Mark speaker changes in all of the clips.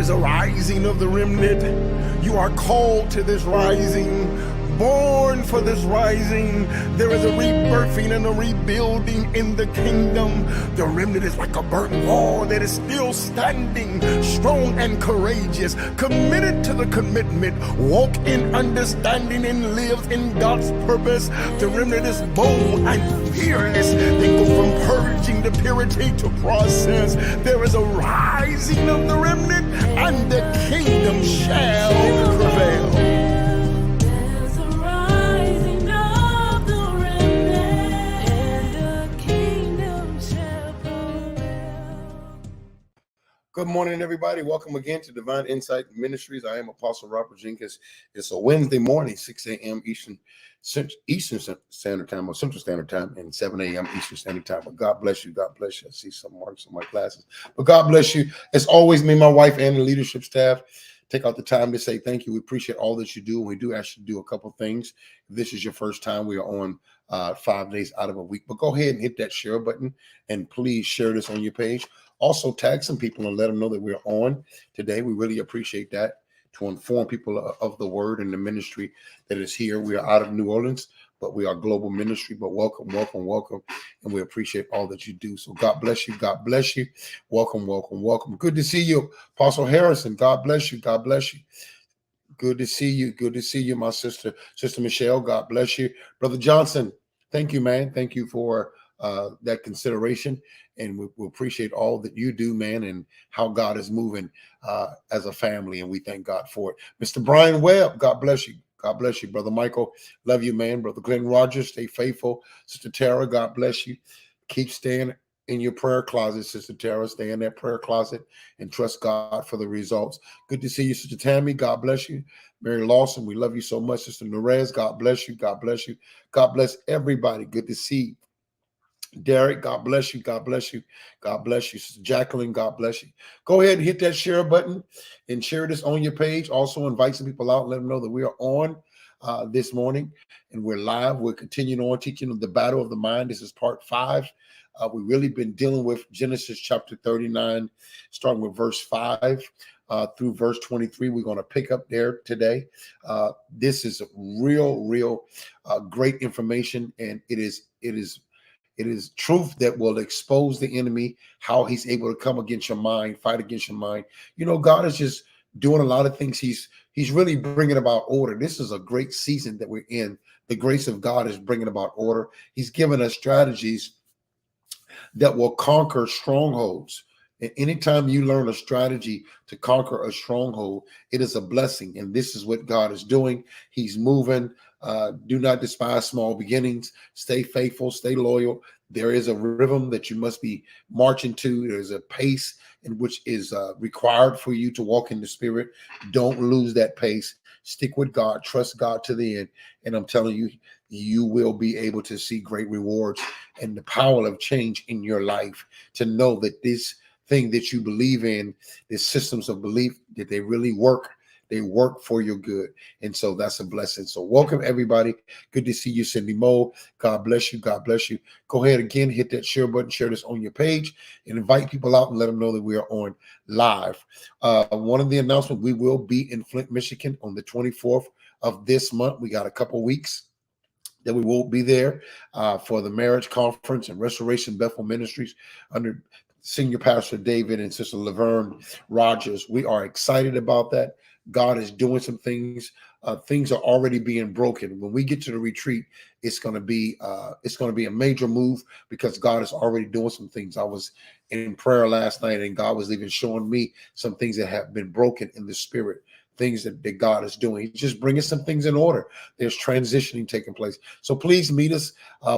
Speaker 1: is a rising of the remnant. You are called to this rising, born for this rising. There is a rebirthing and a rebuilding in the kingdom. The remnant is like a burnt wall that is still standing, strong and courageous, committed to the commitment, walk in understanding and lives in God's purpose. The remnant is bold and fearless. They go from purging to purity to process. There is a rising of the remnant, and the kingdom shall prevail. Good morning, everybody. Welcome again to Divine Insight Ministries. I am Apostle Robert Jenkins. It's a Wednesday morning, 6 a.m. Eastern Standard Time, or Central Standard Time, and 7 a.m. Eastern Standard Time. But God bless you. God bless you. I see some marks on my glasses. But God bless you. As always, me, my wife, and the leadership staff take out the time to say thank you. We appreciate all that you do. We do actually do a couple things. If this is your first time, we are on 5 days out of a week. But go ahead and hit that share button, and please share this on your page. Also, tag some people and let them know that we're on today. We really appreciate that, to inform people of the word and the ministry that is here. We are out of New Orleans, but we are global ministry. But welcome, welcome, welcome. And we appreciate all that you do. So God bless you. God bless you. Welcome, welcome, welcome. Good to see you, Apostle Harrison. God bless you. God bless you. Good to see you. Good to see you, my sister, Sister Michelle. God bless you. Brother Johnson, thank you, man. Thank you for that consideration. And we appreciate all that you do, man, and how God is moving as a family. And we thank God for it. Mr. Brian Webb, God bless you. God bless you. Brother Michael, love you, man. Brother Glenn Rogers, stay faithful. Sister Tara, God bless you. Keep staying in your prayer closet, Sister Tara. Stay in that prayer closet and trust God for the results. Good to see you, Sister Tammy. God bless you. Mary Lawson, we love you so much. Sister Nerez, God bless you. God bless you. God bless everybody. Good to see you. Derek, God bless you. God bless you. God bless you. Sister Jacqueline, God bless you. Go ahead and hit that share button and share this on your page. Also invite some people out. Let them know that we are on this morning and we're live. We're continuing on teaching the battle of the mind. This is part 5. We've really been dealing with Genesis chapter 39, starting with verse 5 through verse 23. We're going to pick up there today. This is real great information, and it is truth that will expose the enemy, how he's able to come against your mind, fight against your mind. You know, God is just doing a lot of things. He's really bringing about order. This is a great season that we're in. The grace of God is bringing about order. He's given us strategies that will conquer strongholds. And anytime you learn a strategy to conquer a stronghold, it is a blessing. And this is what God is doing. He's moving. Do not despise small beginnings. Stay faithful, stay loyal. There is a rhythm that you must be marching to. There's a pace in which is required for you to walk in the Spirit. Don't lose that pace. Stick with God. Trust God to the end. And I'm telling you, you will be able to see great rewards and the power of change in your life, to know that this thing that you believe in, the systems of belief, that they really work. They work for your good. And so that's a blessing. So welcome, everybody. Good to see you, Cindy Moe. God bless you. God bless you. Go ahead again, hit that share button, share this on your page, and invite people out and let them know that we are on live. One of the announcements, we will be in Flint, Michigan on the 24th of this month. We got a couple weeks that we will be there for the marriage conference and Restoration Bethel Ministries under Senior Pastor David and Sister Laverne Rogers. We are excited about that. God is doing some things. Things are already being broken. When we get to the retreat, it's going to be a major move, because God is already doing some things. I was in prayer last night, and God was even showing me some things that have been broken in the spirit. Things that God is doing. He's just bringing some things in order. There's transitioning taking place. So please meet us.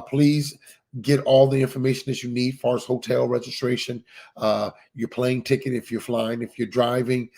Speaker 1: Please get all the information that you need as far as hotel registration, your plane ticket, if you're flying, if you're driving,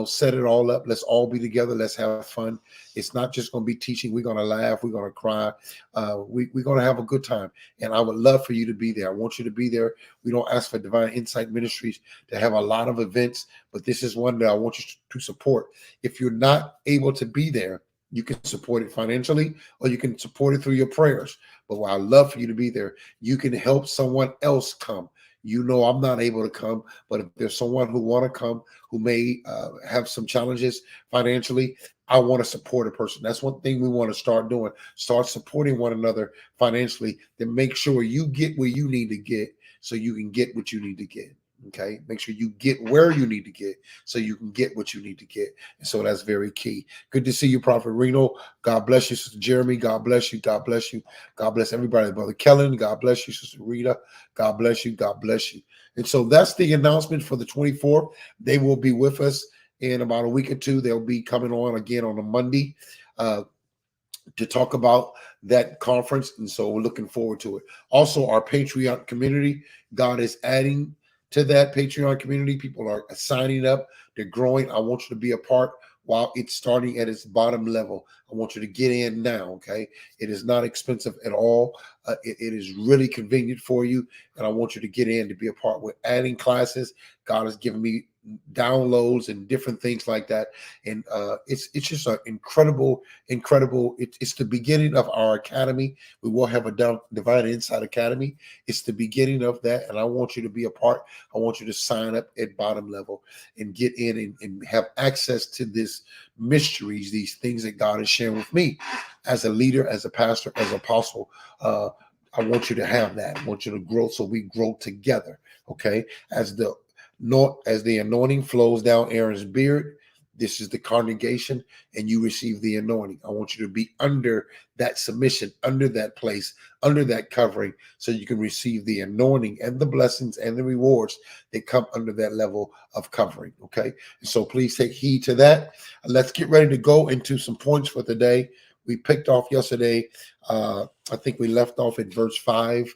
Speaker 1: set it all up. Let's all be together. Let's have fun. It's not just going to be teaching. We're going to laugh. We're going to cry. We're going to have a good time. And I would love for you to be there. I want you to be there. We don't ask for Divine Insight Ministries to have a lot of events, but this is one that I want you to support. If you're not able to be there, you can support it financially, or you can support it through your prayers. But what I love for you to be there, you can help someone else come. You know, I'm not able to come, but if there's someone who want to come who may have some challenges financially, I want to support a person. That's one thing we want to start doing. Start supporting one another financially to make sure you get where you need to get so you can get what you need to get. Okay. Make sure you get where you need to get so you can get what you need to get. And so that's very key. Good to see you, Prophet Reno. God bless you, Sister Jeremy. God bless you. God bless you. God bless everybody. Brother Kellen. God bless you, Sister Rita. God bless you. God bless you. And so that's the announcement for the 24th. They will be with us in about a week or two. They'll be coming on again on a Monday. To talk about that conference. And so we're looking forward to it. Also, our Patreon community, God is adding to that Patreon community. People are signing up, they're growing. I want you to be a part while it's starting at its bottom level. I want you to get in now, okay? It is not expensive at all. It is really convenient for you, and I want you to get in to be a part. We're adding classes. God has given me downloads and different things like that, and it's just an incredible. It's the beginning of our academy. We will have a Divine Insight Academy. It's the beginning of that, and I want you to be a part. I want you to sign up at bottom level and get in and have access to this mysteries, these things that God is sharing with me as a leader, as a pastor, as an apostle. I want you to have that. I want you to grow so we grow together. Okay, as the anointing flows down Aaron's beard, this is the congregation, and you receive the anointing. I want you to be under that submission, under that place, under that covering, so you can receive the anointing and the blessings and the rewards that come under that level of covering. Okay. And so please take heed to that. Let's get ready to go into some points for today. We picked off yesterday. I think we left off at verse 5.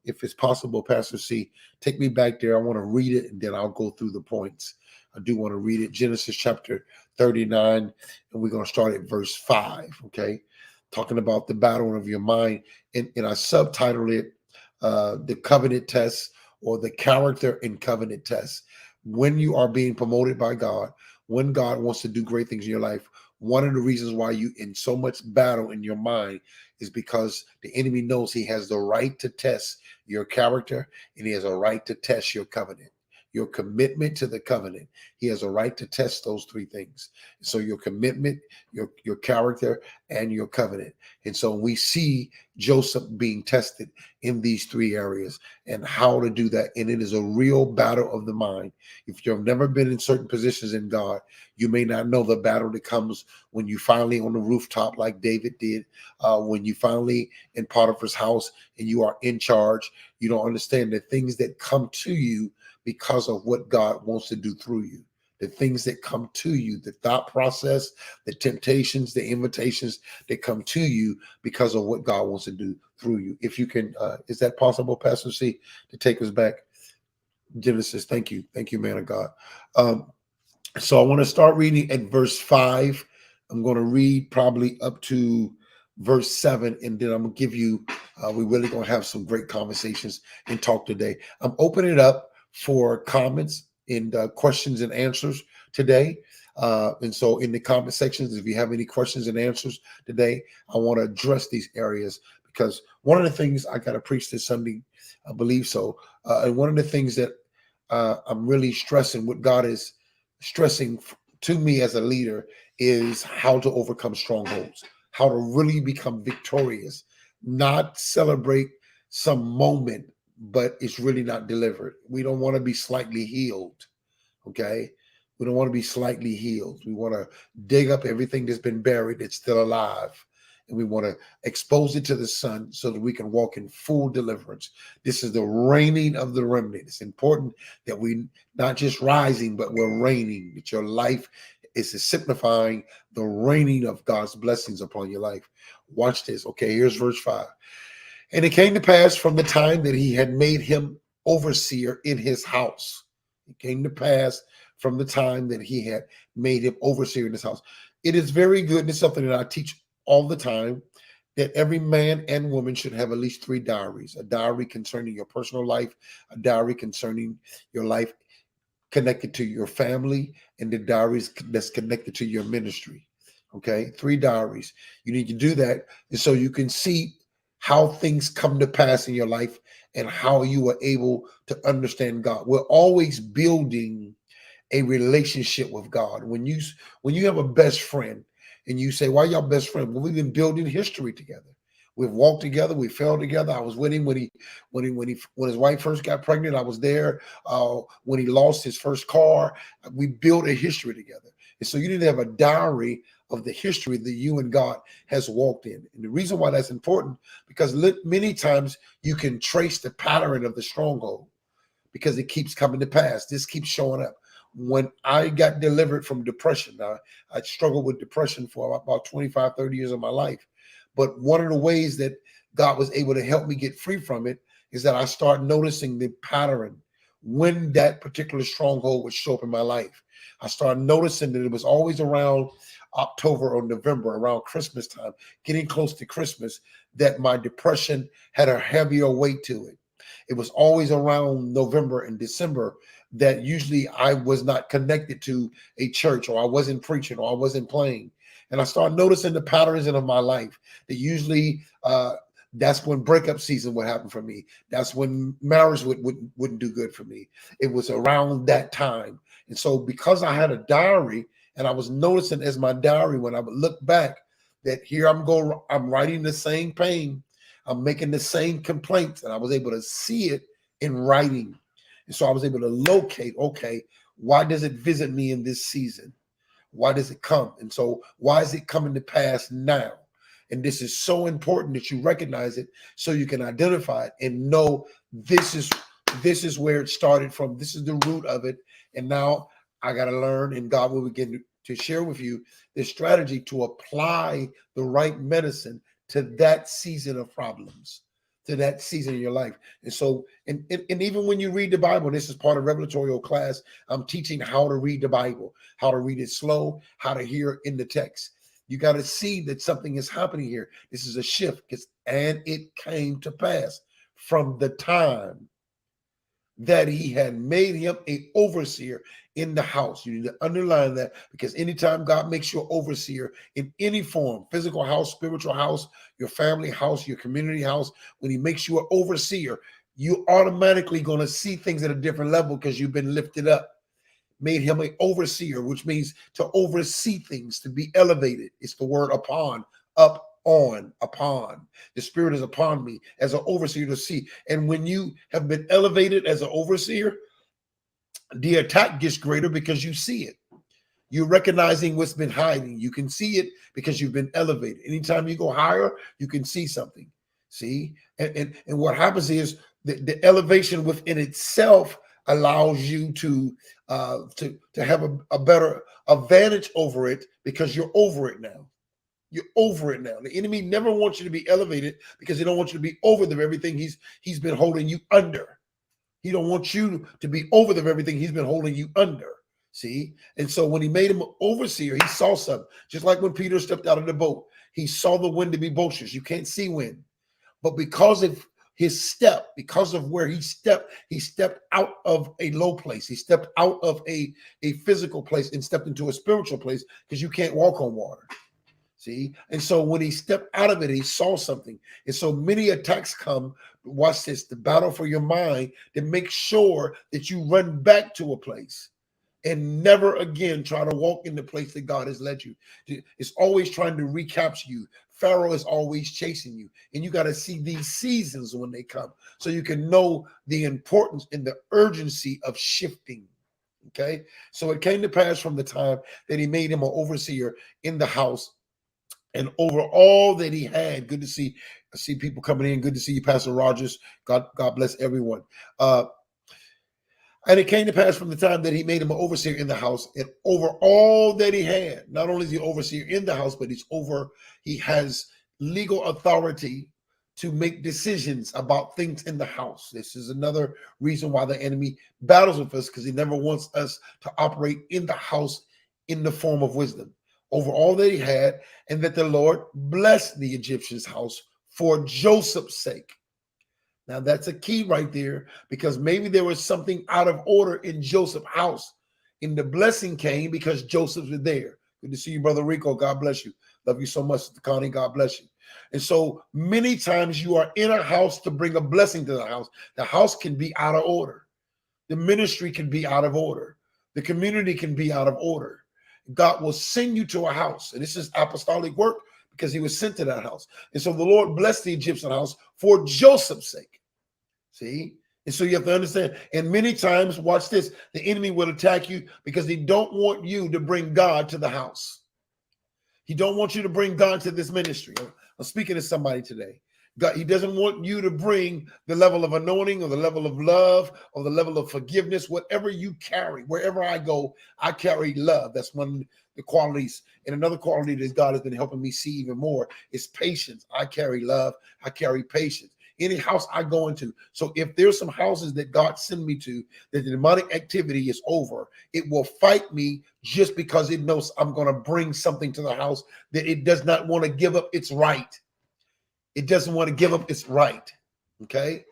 Speaker 1: If it's possible, Pastor C, take me back there. I want to read it and then I'll go through the points. I do want to read it. Genesis chapter 39, and we're going to start at verse 5. Okay. Talking about the battle of your mind. And I subtitled it the covenant test, or the character and covenant test. When you are being promoted by God, when God wants to do great things in your life, one of the reasons why you in so much battle in your mind is because the enemy knows he has the right to test your character, and he has a right to test your covenant, your commitment to the covenant. He has a right to test those three things. So your commitment, your character, and your covenant. And so we see Joseph being tested in these three areas and how to do that. And it is a real battle of the mind. If you've never been in certain positions in God, you may not know the battle that comes when you finally on the rooftop, like David did, when you finally in Potiphar's house and you are in charge. You don't understand the things that come to you because of what God wants to do through you. The things that come to you, the thought process, the temptations, the invitations that come to you because of what God wants to do through you. If you can, is that possible, Pastor C, to take us back? Genesis, thank you. Thank you, man of God. So I want to start reading at verse 5. I'm going to read probably up to verse 7, and then I'm going to give you, we're really going to have some great conversations and talk today. I'm opening it up for comments and questions and answers today. And so in the comment sections, if you have any questions and answers today, I want to address these areas, because one of the things I got to preach this Sunday, I believe so. And one of the things that I'm really stressing, what God is stressing to me as a leader, is how to overcome strongholds, how to really become victorious, not celebrate some moment, but it's really not delivered. We don't want to be slightly healed. Okay. We don't want to be slightly healed. We want to dig up everything that's been buried that's still alive. And we want to expose it to the sun so that we can walk in full deliverance. This is the reigning of the remnant. It's important that we not just rising, but we're reigning. That your life is signifying the reigning of God's blessings upon your life. Watch this. Okay, here's verse 5. And it came to pass from the time that he had made him overseer in his house. It came to pass from the time that he had made him overseer in his house. It is very good, and it's something that I teach all the time, that every man and woman should have at least 3 diaries: a diary concerning your personal life, a diary concerning your life connected to your family, and the diaries that's connected to your ministry. Okay, 3 diaries. You need to do that, and so you can see how things come to pass in your life and how you are able to understand God. We're always building a relationship with God. When you have a best friend and you say, why y'all best friends? Well, we've been building history together. We've walked together. We fell together. I was with him when his wife first got pregnant. I was there when he lost his first car. We built a history together. And so you need to have a diary of the history that you and God has walked in. And the reason why that's important, because many times you can trace the pattern of the stronghold because it keeps coming to pass. This keeps showing up. When I got delivered from depression, I struggled with depression for about 25, 30 years of my life. But one of the ways that God was able to help me get free from it is that I started noticing the pattern when that particular stronghold would show up in my life. I started noticing that it was always around October or November, around Christmas time, getting close to Christmas, that my depression had a heavier weight to it. It was always around November and December that usually I was not connected to a church, or I wasn't preaching, or I wasn't playing. And I started noticing the patterns in my life that usually that's when breakup season would happen for me. That's when marriage wouldn't do good for me. It was around that time. And so because I had a diary and I was noticing as my diary, when I would look back, that here I'm writing the same pain. I'm making the same complaints, and I was able to see it in writing. And so I was able to locate, okay, why does it visit me in this season? Why does it come? And so why is it coming to pass now? And this is so important that you recognize it so you can identify it and know this is where it started from. This is the root of it. And now I got to learn, and God will begin to share with you this strategy to apply the right medicine to that season of problems, to that season in your life. And so, and even when you read the Bible, this is part of revelatory class, I'm teaching how to read the Bible, how to read it slow, how to hear in the text. You got to see that something is happening here. This is a shift, and it came to pass from the time that he had made him a overseer in the house. You need to underline that, because anytime God makes you an overseer in any form, physical house, spiritual house, your family house, your community house, when he makes you an overseer, you automatically going to see things at a different level because you've been lifted up. Made him an overseer, which means to oversee things, to be elevated. It's the word upon, up, on, upon. The Spirit is upon me as an overseer to see. And when you have been elevated as an overseer, the attack gets greater because you see it. You're recognizing what's been hiding. You can see it because you've been elevated. Anytime you go higher, you can see something. See? And what happens is the elevation within itself allows you to have a better advantage over it, because you're over it now. You're over it now. The enemy never wants you to be elevated because he don't want you to be over the very thing he's been holding you under. He don't want you to be over the very thing he's been holding you under. See? And so when he made him an overseer, he saw something. Just like when Peter stepped out of the boat, he saw the wind to be boisterous. You can't see wind. But because of his step, because of where he stepped out of a low place. He stepped out of a physical place and stepped into a spiritual place, because you can't walk on water. See? And so when he stepped out of it, he saw something. And so many attacks come, watch this, the battle for your mind, to make sure that you run back to a place and never again try to walk in the place that God has led you. It's always trying to recapture you. Pharaoh is always chasing you. And you got to see these seasons when they come so you can know the importance and the urgency of shifting. Okay? So it came to pass from the time that he made him an overseer in the house, and over all that he had. Good to see people coming in. Good to see you, Pastor Rogers. God bless everyone. And it came to pass from the time that he made him an overseer in the house, and over all that he had. Not only is he overseer in the house, but he has legal authority to make decisions about things in the house. This is another reason why the enemy battles with us, because he never wants us to operate in the house in the form of wisdom. Over all that he had, and that the Lord blessed the Egyptian's house for Joseph's sake. Now that's a key right there, because maybe there was something out of order in Joseph's house. And the blessing came because Joseph was there. Good to see you, Brother Rico. God bless you. Love you so much, Sister Connie. God bless you. And so many times you are in a house to bring a blessing to the house. The house can be out of order. The ministry can be out of order. The community can be out of order. God will send you to a house. And this is apostolic work because he was sent to that house. And so the Lord blessed the Egyptian house for Joseph's sake. See? And so you have to understand. And many times, watch this, the enemy will attack you because they don't want you to bring God to the house. He don't want you to bring God to this ministry. I'm speaking to somebody today. God, he doesn't want you to bring the level of anointing or the level of love or the level of forgiveness, whatever you carry. Wherever I go, I carry love. That's one of the qualities. And another quality that God has been helping me see even more is patience. I carry love. I carry patience. Any house I go into. So if there's some houses that God send me to, that the demonic activity is over, it will fight me just because it knows I'm going to bring something to the house that it does not want to give up its right. It doesn't want to give up its right. Okay.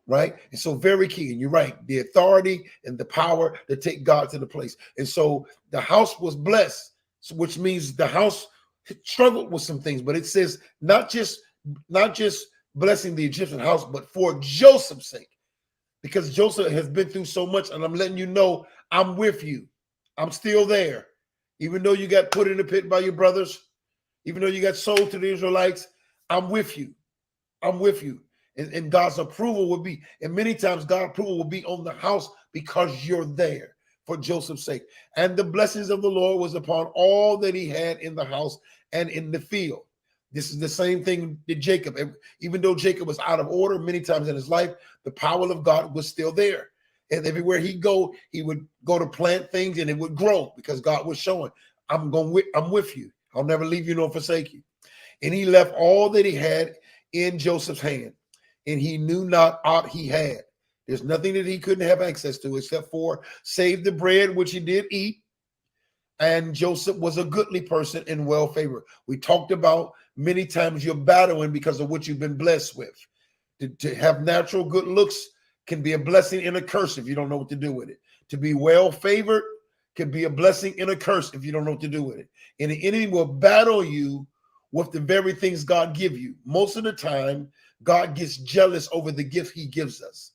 Speaker 1: Right. And so very key. And you're right. The authority and the power to take God to the place. And so the house was blessed, which means the house struggled with some things, but it says not just blessing the Egyptian house, but for Joseph's sake, because Joseph has been through so much. And I'm letting you know, I'm with you. I'm still there. Even though you got put in the pit by your brothers, even though you got sold to the Israelites, I'm with you. I'm with you. And God's approval will be, and many times God's approval will be on the house because you're there for Joseph's sake. And the blessings of the Lord was upon all that he had in the house and in the field. This is the same thing that Jacob, even though Jacob was out of order many times in his life, the power of God was still there. And everywhere he would go to plant things and it would grow because God was showing, I'm with you. I'll never leave you nor forsake you. And he left all that he had in Joseph's hand, and he knew not aught he had. There's nothing that he couldn't have access to except for save the bread, which he did eat. And Joseph was a goodly person and well favored. We talked about many times you're battling because of what you've been blessed with. To have natural good looks can be a blessing and a curse if you don't know what to do with it. To be well favored can be a blessing and a curse if you don't know what to do with it. And the enemy will battle you with the very things God give you. Most of the time, God gets jealous over the gift he gives us.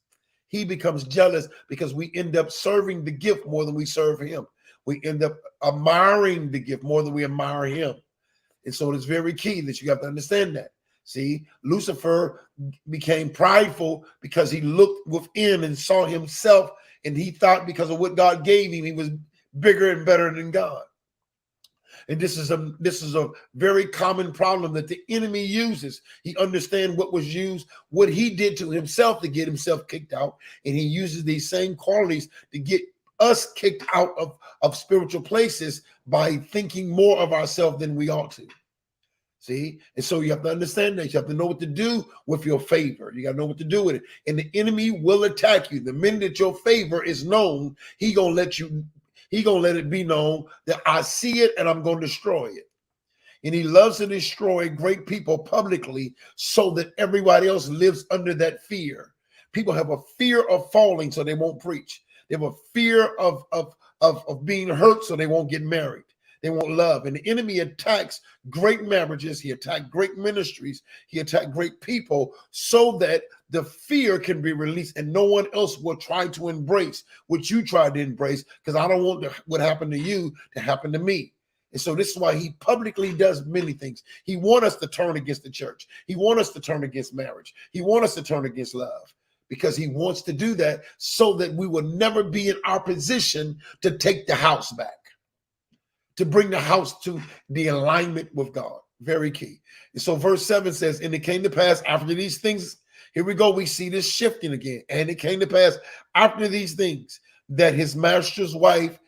Speaker 1: He becomes jealous because we end up serving the gift more than we serve him. We end up admiring the gift more than we admire him. And so it's very key that you have to understand that. See, Lucifer became prideful because he looked within and saw himself, and he thought because of what God gave him, he was bigger and better than God. And this is a very common problem that the enemy uses. He understands what was used, what he did to himself to get himself kicked out, and he uses these same qualities to get us kicked out of spiritual places by thinking more of ourselves than we ought to. See? And so you have to understand that. You have to know what to do with your favor. You got to know what to do with it. And the enemy will attack you. The minute that your favor is known, he's going to let it be known that I see it and I'm going to destroy it. And he loves to destroy great people publicly so that everybody else lives under that fear. People have a fear of falling, so they won't preach. They have a fear of being hurt, so they won't get married. They won't love. And the enemy attacks great marriages. He attacked great ministries. He attacked great people so that the fear can be released and no one else will try to embrace what you tried to embrace, because I don't want what happened to you to happen to me. And so this is why he publicly does many things. He wants us to turn against the church. He wants us to turn against marriage. He wants us to turn against love, because he wants to do that so that we will never be in our position to take the house back, to bring the house to the alignment with God. Very key. And so verse 7 says, and it came to pass after these things, here we go, we see this shifting again. And it came to pass after these things that his master's wife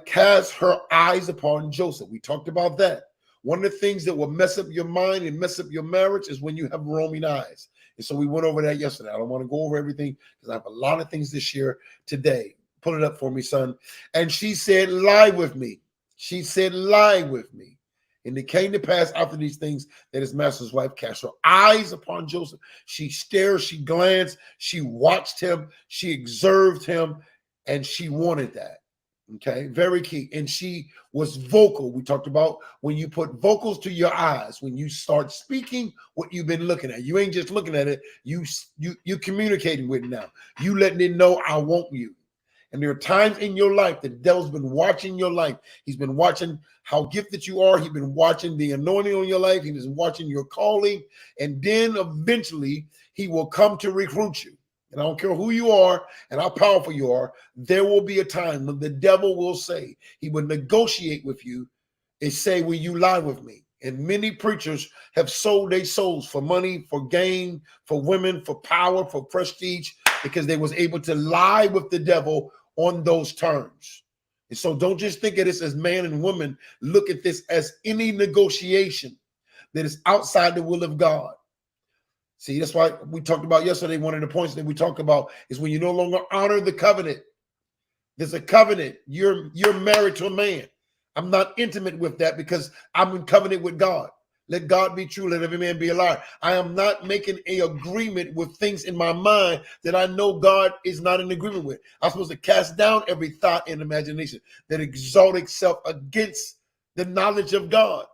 Speaker 1: cast her eyes upon Joseph. We talked about that. One of the things that will mess up your mind and mess up your marriage is when you have roaming eyes. And so we went over that yesterday. I don't want to go over everything because I have a lot of things to share today. Pull it up for me, son. And she said, lie with me. She said, lie with me. And it came to pass after these things that his master's wife cast her eyes upon Joseph. She stared, she glanced, she watched him, she observed him, and she wanted that. Okay, very key. And she was vocal. We talked about when you put vocals to your eyes, when you start speaking what you've been looking at. You ain't just looking at it, you communicating with it now. You letting it know I want you. And there are times in your life the devil's been watching your life. He's been watching how gifted you are. He's been watching the anointing on your life. He's been watching your calling. And then eventually he will come to recruit you. And I don't care who you are and how powerful you are, there will be a time when the devil will say, he will negotiate with you and say, will you lie with me? And many preachers have sold their souls for money, for gain, for women, for power, for prestige, because they was able to lie with the devil on those terms. And so don't just think of this as man and woman. Look at this as any negotiation that is outside the will of God. See, that's why we talked about yesterday. One of the points that we talked about is when you no longer honor the covenant. There's a covenant. You're married to a man. I'm not intimate with that because I'm in covenant with God. Let God be true. Let every man be a liar. I am not making an agreement with things in my mind that I know God is not in agreement with. I'm supposed to cast down every thought and imagination that exalt itself against the knowledge of God.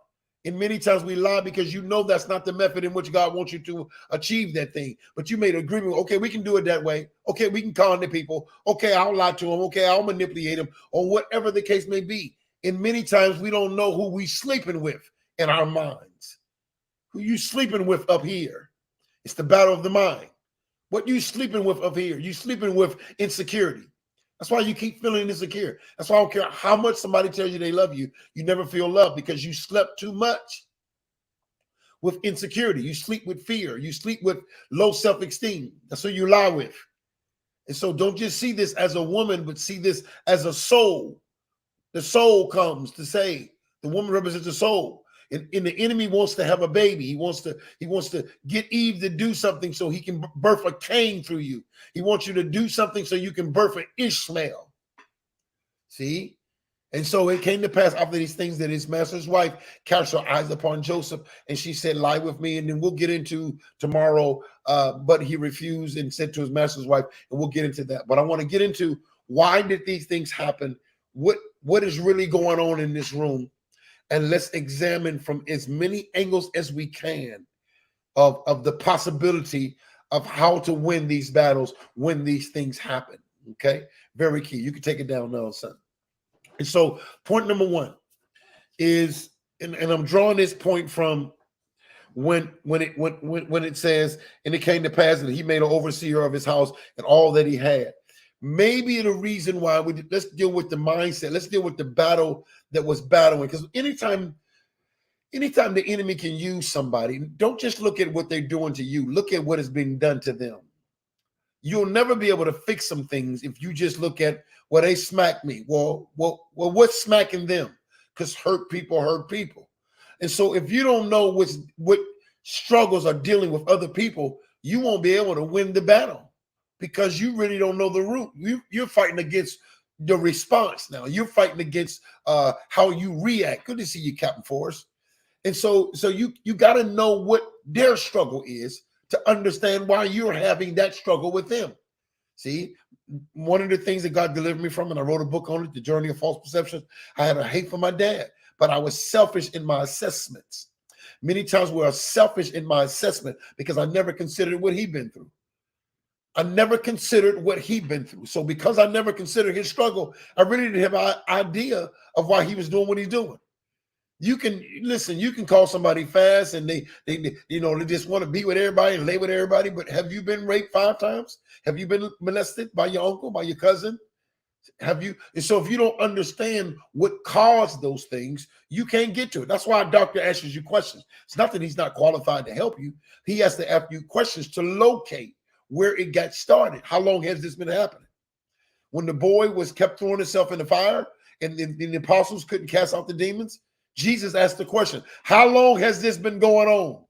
Speaker 1: And many times we lie because you know that's not the method in which God wants you to achieve that thing. But you made an agreement. Okay, we can do it that way. Okay, we can con the people. Okay, I'll lie to them. Okay, I'll manipulate them, or whatever the case may be. And many times we don't know who we sleeping with in our minds. Who you sleeping with up here? It's the battle of the mind. What you sleeping with up here? You sleeping with insecurity. That's why you keep feeling insecure. That's why I don't care how much somebody tells you they love you. You never feel love because you slept too much with insecurity. You sleep with fear. You sleep with low self-esteem. That's who you lie with. And so don't just see this as a woman, but see this as a soul. The soul comes to say, the woman represents the soul. And the enemy wants to have a baby. He wants to get Eve to do something so he can birth a Cain through you. He wants you to do something so you can birth an Ishmael. See? And so it came to pass after these things that his master's wife cast her eyes upon Joseph, and she said, lie with me, and then we'll get into tomorrow. But he refused and said to his master's wife, and we'll get into that. But I want to get into why did these things happen? What is really going on in this room? And let's examine from as many angles as we can of the possibility of how to win these battles when these things happen. Okay, very key. You can take it down now, son. And so point number one is, and I'm drawing this point from when it says, and it came to pass that he made an overseer of his house and all that he had. Maybe the reason why let's deal with the mindset. Let's deal with the battle that was battling. Because anytime the enemy can use somebody, don't just look at what they're doing to you. Look at what is being done to them. You'll never be able to fix some things if you just look at, well, they smacked me. Well, what's smacking them? Because hurt people hurt people. And so if you don't know what struggles are dealing with other people, you won't be able to win the battle because you really don't know the root. You're fighting against the response now. You're fighting against how you react. Good to see you, Captain Forrest. And so you got to know what their struggle is to understand why you're having that struggle with them. See, one of the things that God delivered me from, and I wrote a book on it, The Journey of False Perceptions, I had a hate for my dad, but I was selfish in my assessments. Many times we are selfish in my assessment because I never considered what he'd been through. I never considered what he'd been through. So because I never considered his struggle, I really didn't have an idea of why he was doing what he's doing. You can listen, you can call somebody fast and they just want to be with everybody and lay with everybody. But have you been raped 5 times? Have you been molested by your uncle, by your cousin? Have you? And so if you don't understand what caused those things, you can't get to it. That's why a doctor asks you questions. It's not that he's not qualified to help you. He has to ask you questions to locate where it got started. How long has this been happening? When the boy was kept throwing himself in the fire and the apostles couldn't cast out the demons, Jesus asked the question, how long has this been going on?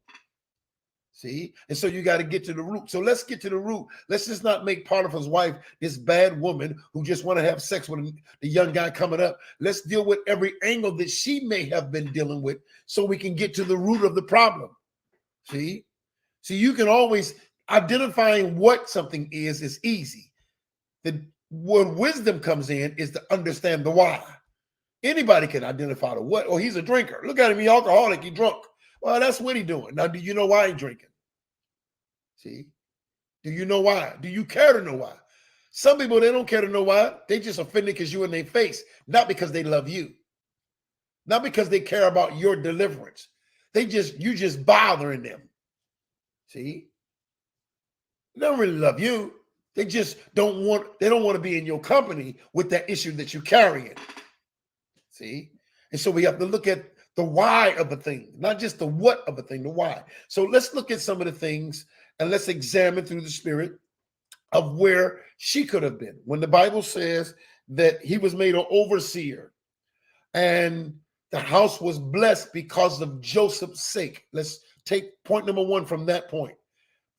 Speaker 1: See? And so you got to get to the root. So let's get to the root. Let's just not make Potiphar's wife this bad woman who just want to have sex with the young guy coming up. Let's deal with every angle that she may have been dealing with so we can get to the root of the problem. See? So you can always, identifying what something is easy. Where wisdom comes in is to understand the why. Anybody can identify the what. Oh, he's a drinker. Look at him, he's alcoholic, he's drunk. Well, that's what he's doing. Now, do you know why he's drinking? See? Do you know why? Do you care to know why? Some people, they don't care to know why. They just offended because you in their face, not because they love you. Not because they care about your deliverance. You just bothering them. See? They don't really love you. They just don't want to be in your company with that issue that you're carrying. See? And so we have to look at the why of a thing, not just the what of a thing, the why. So let's look at some of the things and let's examine through the Spirit of where she could have been. When the Bible says that he was made an overseer and the house was blessed because of Joseph's sake. Let's take point number one from that point.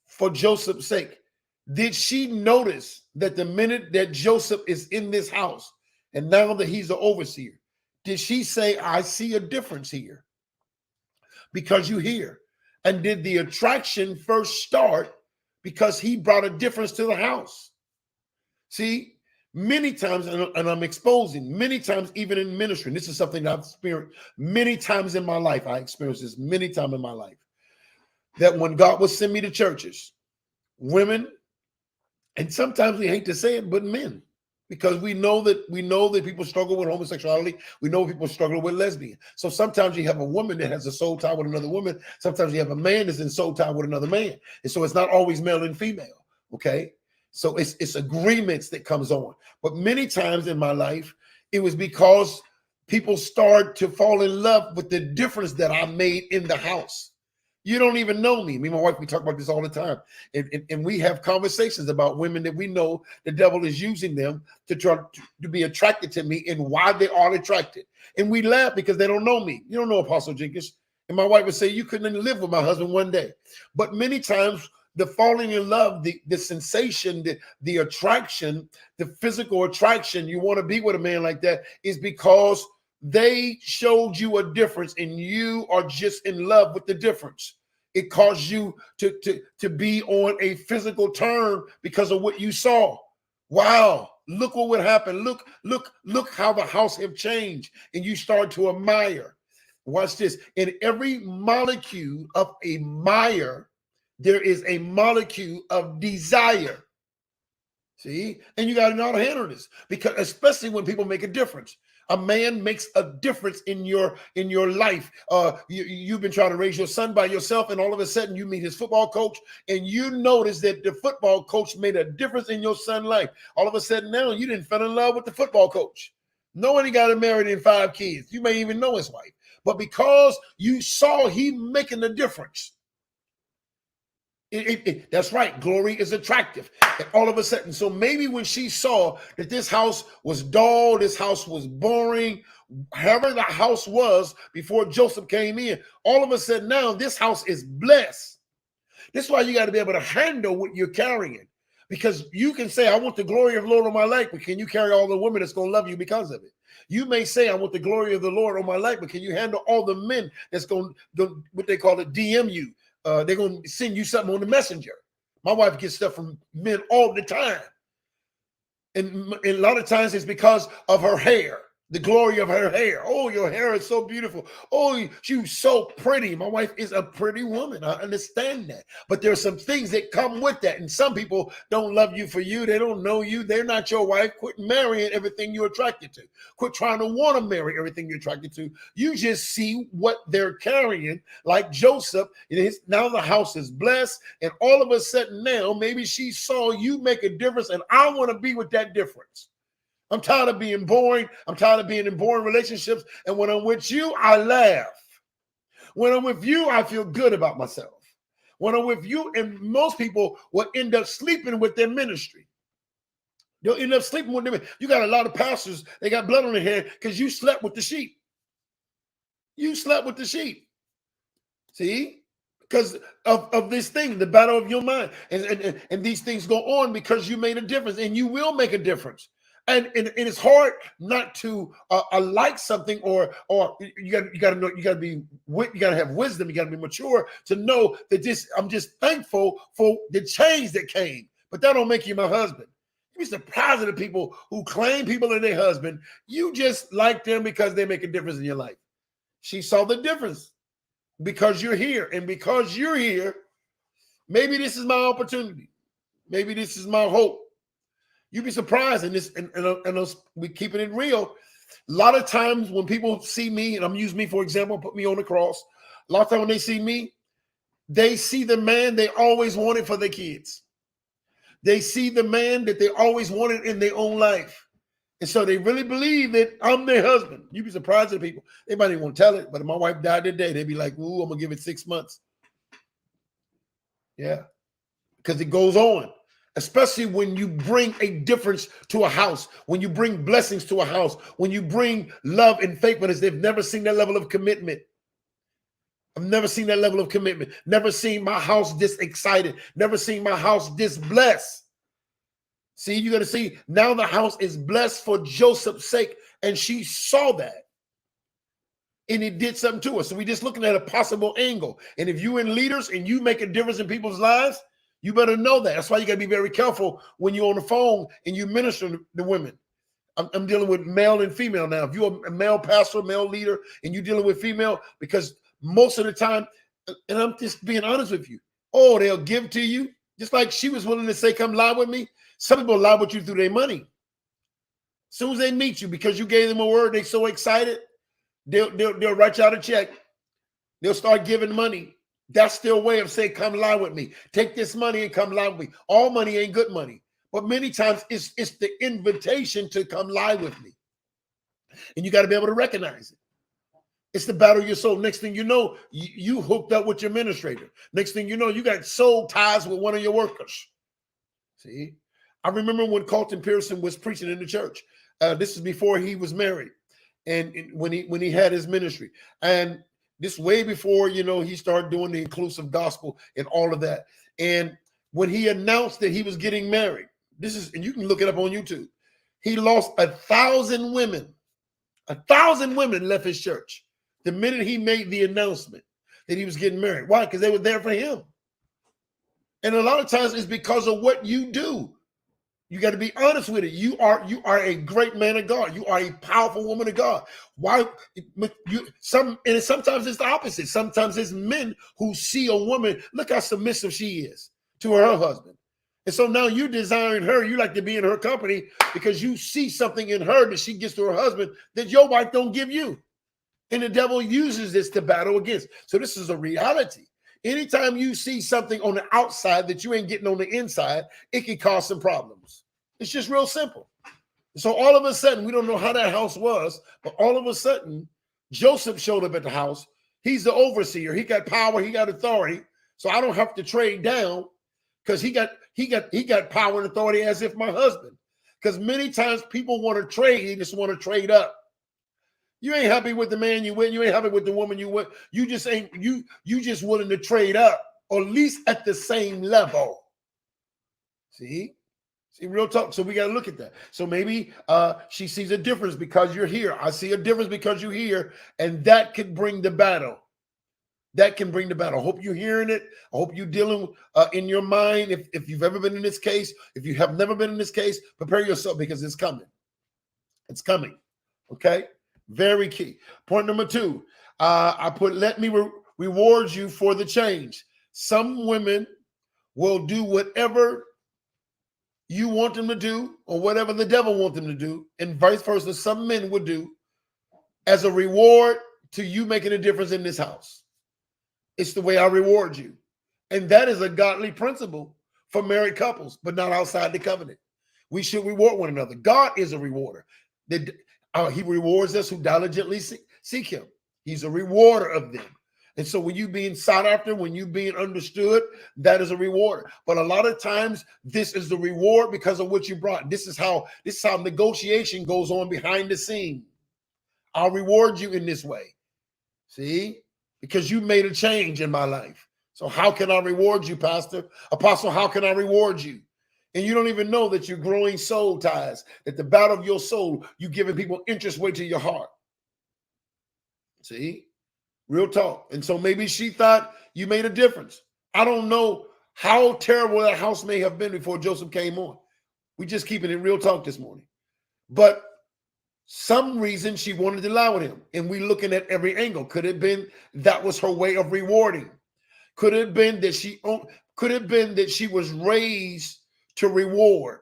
Speaker 1: For Joseph's sake, did she notice that the minute that Joseph is in this house and now that he's the overseer, did she say, I see a difference here? Because you hear. And did the attraction first start because he brought a difference to the house? See, many times, and I'm exposing, many times even in ministry, and this is something that I've experienced many times in my life. I experienced this many times in my life. That when God would send me to churches, women, and sometimes we hate to say it, but men, because we know that people struggle with homosexuality. We know people struggle with lesbian. So sometimes you have a woman that has a soul tie with another woman. Sometimes you have a man that's in soul tie with another man. And so it's not always male and female. Okay. So it's agreements that comes on. But many times in my life, it was because people start to fall in love with the difference that I made in the house. You don't even know me. Me and my wife, we talk about this all the time. And we have conversations about women that we know the devil is using them to try to be attracted to me and why they are attracted. And we laugh because they don't know me. You don't know Apostle Jenkins. And my wife would say, you couldn't live with my husband one day. But many times the falling in love, the sensation, the attraction, the physical attraction, you want to be with a man like that is because they showed you a difference and you are just in love with the difference. It caused you to be on a physical term because of what you saw. Wow, look what would happen. Look how the house have changed. And you start to admire. Watch this. In every molecule of a mire, there is a molecule of desire. See? And you got to know how to handle this, because especially when people make a difference. A man makes a difference in your life. You've been trying to raise your son by yourself, and all of a sudden you meet his football coach, and you notice that the football coach made a difference in your son's life. All of a sudden now you didn't fall in love with the football coach. No one got him married and 5 kids. You may even know his wife, but because you saw he making a difference. That's right. Glory is attractive. And all of a sudden, so maybe when she saw that this house was dull, this house was boring, however the house was before Joseph came in, all of a sudden now this house is blessed. This is why you got to be able to handle what you're carrying, because you can say, I want the glory of the Lord on my life, but can you carry all the women that's going to love you because of it? You may say, I want the glory of the Lord on my life, but can you handle all the men that's going to, what they call it, DM you? They're going to send you something on the messenger. My wife gets stuff from men all the time. And a lot of times it's because of her hair, the glory of her hair. Oh, your hair is so beautiful. Oh, she's so pretty. My wife is a pretty woman. I understand that. But there are some things that come with that. And some people don't love you for you. They don't know you. They're not your wife. Quit marrying everything you're attracted to. Quit trying to want to marry everything you're attracted to. You just see what they're carrying. Like Joseph, now the house is blessed. And all of a sudden now, maybe she saw you make a difference. And I want to be with that difference. I'm tired of being boring. I'm tired of being in boring relationships. And when I'm with you, I laugh. When I'm with you, I feel good about myself. When I'm with you, and most people will end up sleeping with their ministry. They'll end up sleeping with them. You got a lot of pastors, they got blood on their hair because you slept with the sheep. You slept with the sheep. See? Because of this thing, the battle of your mind. And these things go on because you made a difference, and you will make a difference. And it's hard not to like something, or you got to know, you got to have wisdom, you got to be mature to know that I'm just thankful for the change that came, but that don't make you my husband. You'd be surprised at the people who claim people are their husband. You just like them because they make a difference in your life. She saw the difference because you're here. And because you're here, maybe this is my opportunity. Maybe this is my hope. You'd be surprised. And this, and we keeping it real. A lot of times when people see me, and I'm using me for example, put me on the cross. A lot of times when they see me, they see the man they always wanted for their kids. They see the man that they always wanted in their own life. And so they really believe that I'm their husband. You'd be surprised at people. They might even want to tell it, but if my wife died today, they'd be like, ooh, I'm going to give it 6 months. Yeah, because it goes on, especially when you bring a difference to a house, when you bring blessings to a house, when you bring love and faithfulness. They've never seen that level of commitment. I've never seen that level of commitment. Never seen my house this excited. Never seen my house this blessed. See, you got to see, now the house is blessed for Joseph's sake. And she saw that. And it did something to us. So we're just looking at a possible angle. And if you're in leaders and you make a difference in people's lives, you better know that. That's why you got to be very careful when you're on the phone and you minister to women. I'm dealing with male and female now. If you're a male pastor, male leader, and you're dealing with female, because most of the time, and I'm just being honest with you, oh, they'll give to you. Just like she was willing to say, come lie with me. Some people lie with you through their money. As soon as they meet you, because you gave them a word, they're so excited, they'll write you out a check. They'll start giving money. That's their way of saying, come lie with me. Take this money and come lie with me. All money ain't good money. But many times it's the invitation to come lie with me. And you got to be able to recognize it. It's the battle of your soul. Next thing you know, you hooked up with your administrator. Next thing you know, you got soul ties with one of your workers. See? I remember when Carlton Pearson was preaching in the church. This is before he was married. And when he had his ministry. And this way before, he started doing the inclusive gospel and all of that. And when he announced that he was getting married, and you can look it up on YouTube, he lost 1,000 women. 1,000 women left his church the minute he made the announcement that he was getting married. Why? Because they were there for him. And a lot of times it's because of what you do. You got to be honest with it. You are a great man of God. You are a powerful woman of God. Why? Sometimes it's the opposite. Sometimes it's men who see a woman, look how submissive she is to her husband. And so now you desiring her, you like to be in her company because you see something in her that she gets to her husband that your wife don't give you. And the devil uses this to battle against. So this is a reality. Anytime you see something on the outside that you ain't getting on the inside, it can cause some problems. It's just real simple. So all of a sudden, we don't know how that house was, but all of a sudden, Joseph showed up at the house. He's the overseer. He got power. He got authority. So I don't have to trade down because he got power and authority as if my husband. Because many times people want to trade. They just want to trade up. You ain't happy with the man you with. You ain't happy with the woman you with. You just ain't, you just willing to trade up, or at least at the same level. See, real talk. So we got to look at that. So maybe she sees a difference because you're here. I see a difference because you're here. And that could bring the battle. That can bring the battle. I hope you're hearing it. I hope you're dealing in your mind. If you've ever been in this case, if you have never been in this case, prepare yourself because it's coming. It's coming. Okay. Very key. Point number 2, I put, let me reward you for the change. Some women will do whatever you want them to do or whatever the devil wants them to do, and vice versa. Some men would do as a reward to you making a difference in this house. It's the way I reward you. And that is a godly principle for married couples, but not outside the covenant. We should reward one another. God is a rewarder. He rewards us who diligently seek him. He's a rewarder of them. And so when you being sought after, when you being understood, that is a reward. But a lot of times this is the reward because of what you brought. This is how negotiation goes on behind the scene. I'll reward you in this way. See? Because you made a change in my life. So how can I reward you, Pastor? Apostle, how can I reward you? And you don't even know that you're growing soul ties, that the battle of your soul, you're giving people interest way to your heart. See? Real talk. And so maybe she thought you made a difference. I don't know how terrible that house may have been before Joseph came on. We just keeping it real talk this morning. But some reason she wanted to lie with him. And we looking at every angle. Could it have been that was her way of rewarding? Could it have been that she was raised to reward?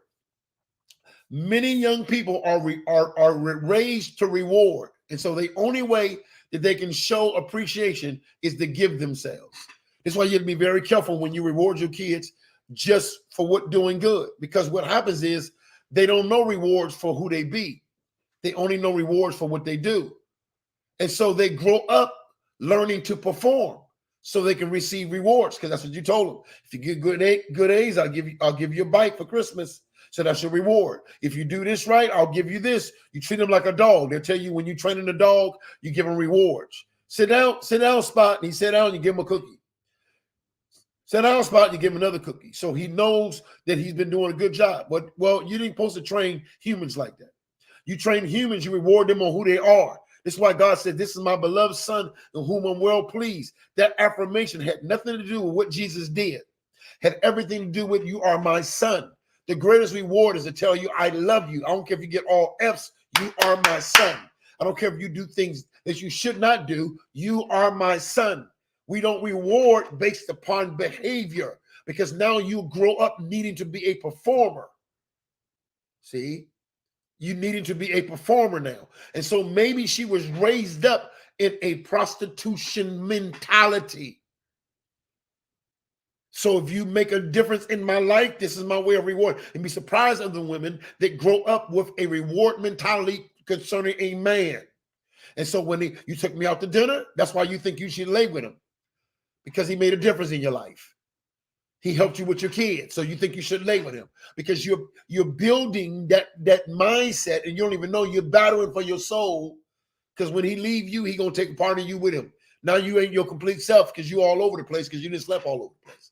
Speaker 1: Many young people are raised to reward. And so the only way that they can show appreciation is to give themselves. That's why you have to be very careful when you reward your kids just for what doing good. Because what happens is they don't know rewards for who they be. They only know rewards for what they do. And so they grow up learning to perform so they can receive rewards, because that's what you told them. If you get good A's, I'll give you a bike for Christmas. So that's your reward. If you do this right, I'll give you this. You treat them like a dog. They'll tell you when you're training a dog, you give them rewards. Sit down, Spot. And he sat down and you give him a cookie. Sit down, Spot, you give him another cookie. So he knows that he's been doing a good job. But, well, you didn't supposed to train humans like that. You train humans, you reward them on who they are. This is why God said, this is my beloved son in whom I'm well pleased. That affirmation had nothing to do with what Jesus did. Had everything to do with you are my son. The greatest reward is to tell you, I love you. I don't care if you get all F's, you are my son. I don't care if you do things that you should not do, you are my son. We don't reward based upon behavior, because now you grow up needing to be a performer. See? You needing to be a performer now. And so maybe she was raised up in a prostitution mentality. So if you make a difference in my life, this is my way of reward. And be surprised of the women that grow up with a reward mentality concerning a man. And so when you took me out to dinner, that's why you think you should lay with him, because he made a difference in your life. He helped you with your kids, so you think you should lay with him, because you're building that mindset, and you don't even know you're battling for your soul, because when he leave you, he gonna take a part of you with him. Now you ain't your complete self, because you all over the place, because you didn't sleep all over the place.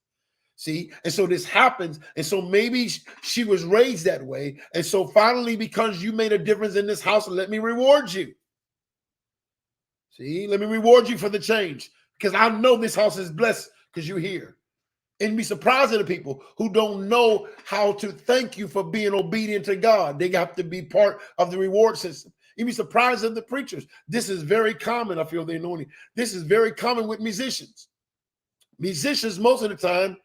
Speaker 1: See, and so this happens, and so maybe she was raised that way, and so finally, because you made a difference in this house, let me reward you. See, let me reward you for the change, because I know this house is blessed because you're here. And be surprised at the people who don't know how to thank you for being obedient to God. They have to be part of the reward system. You'd be surprised at the preachers. This is very common. I feel the anointing. This is very common with musicians. Musicians, most of the time,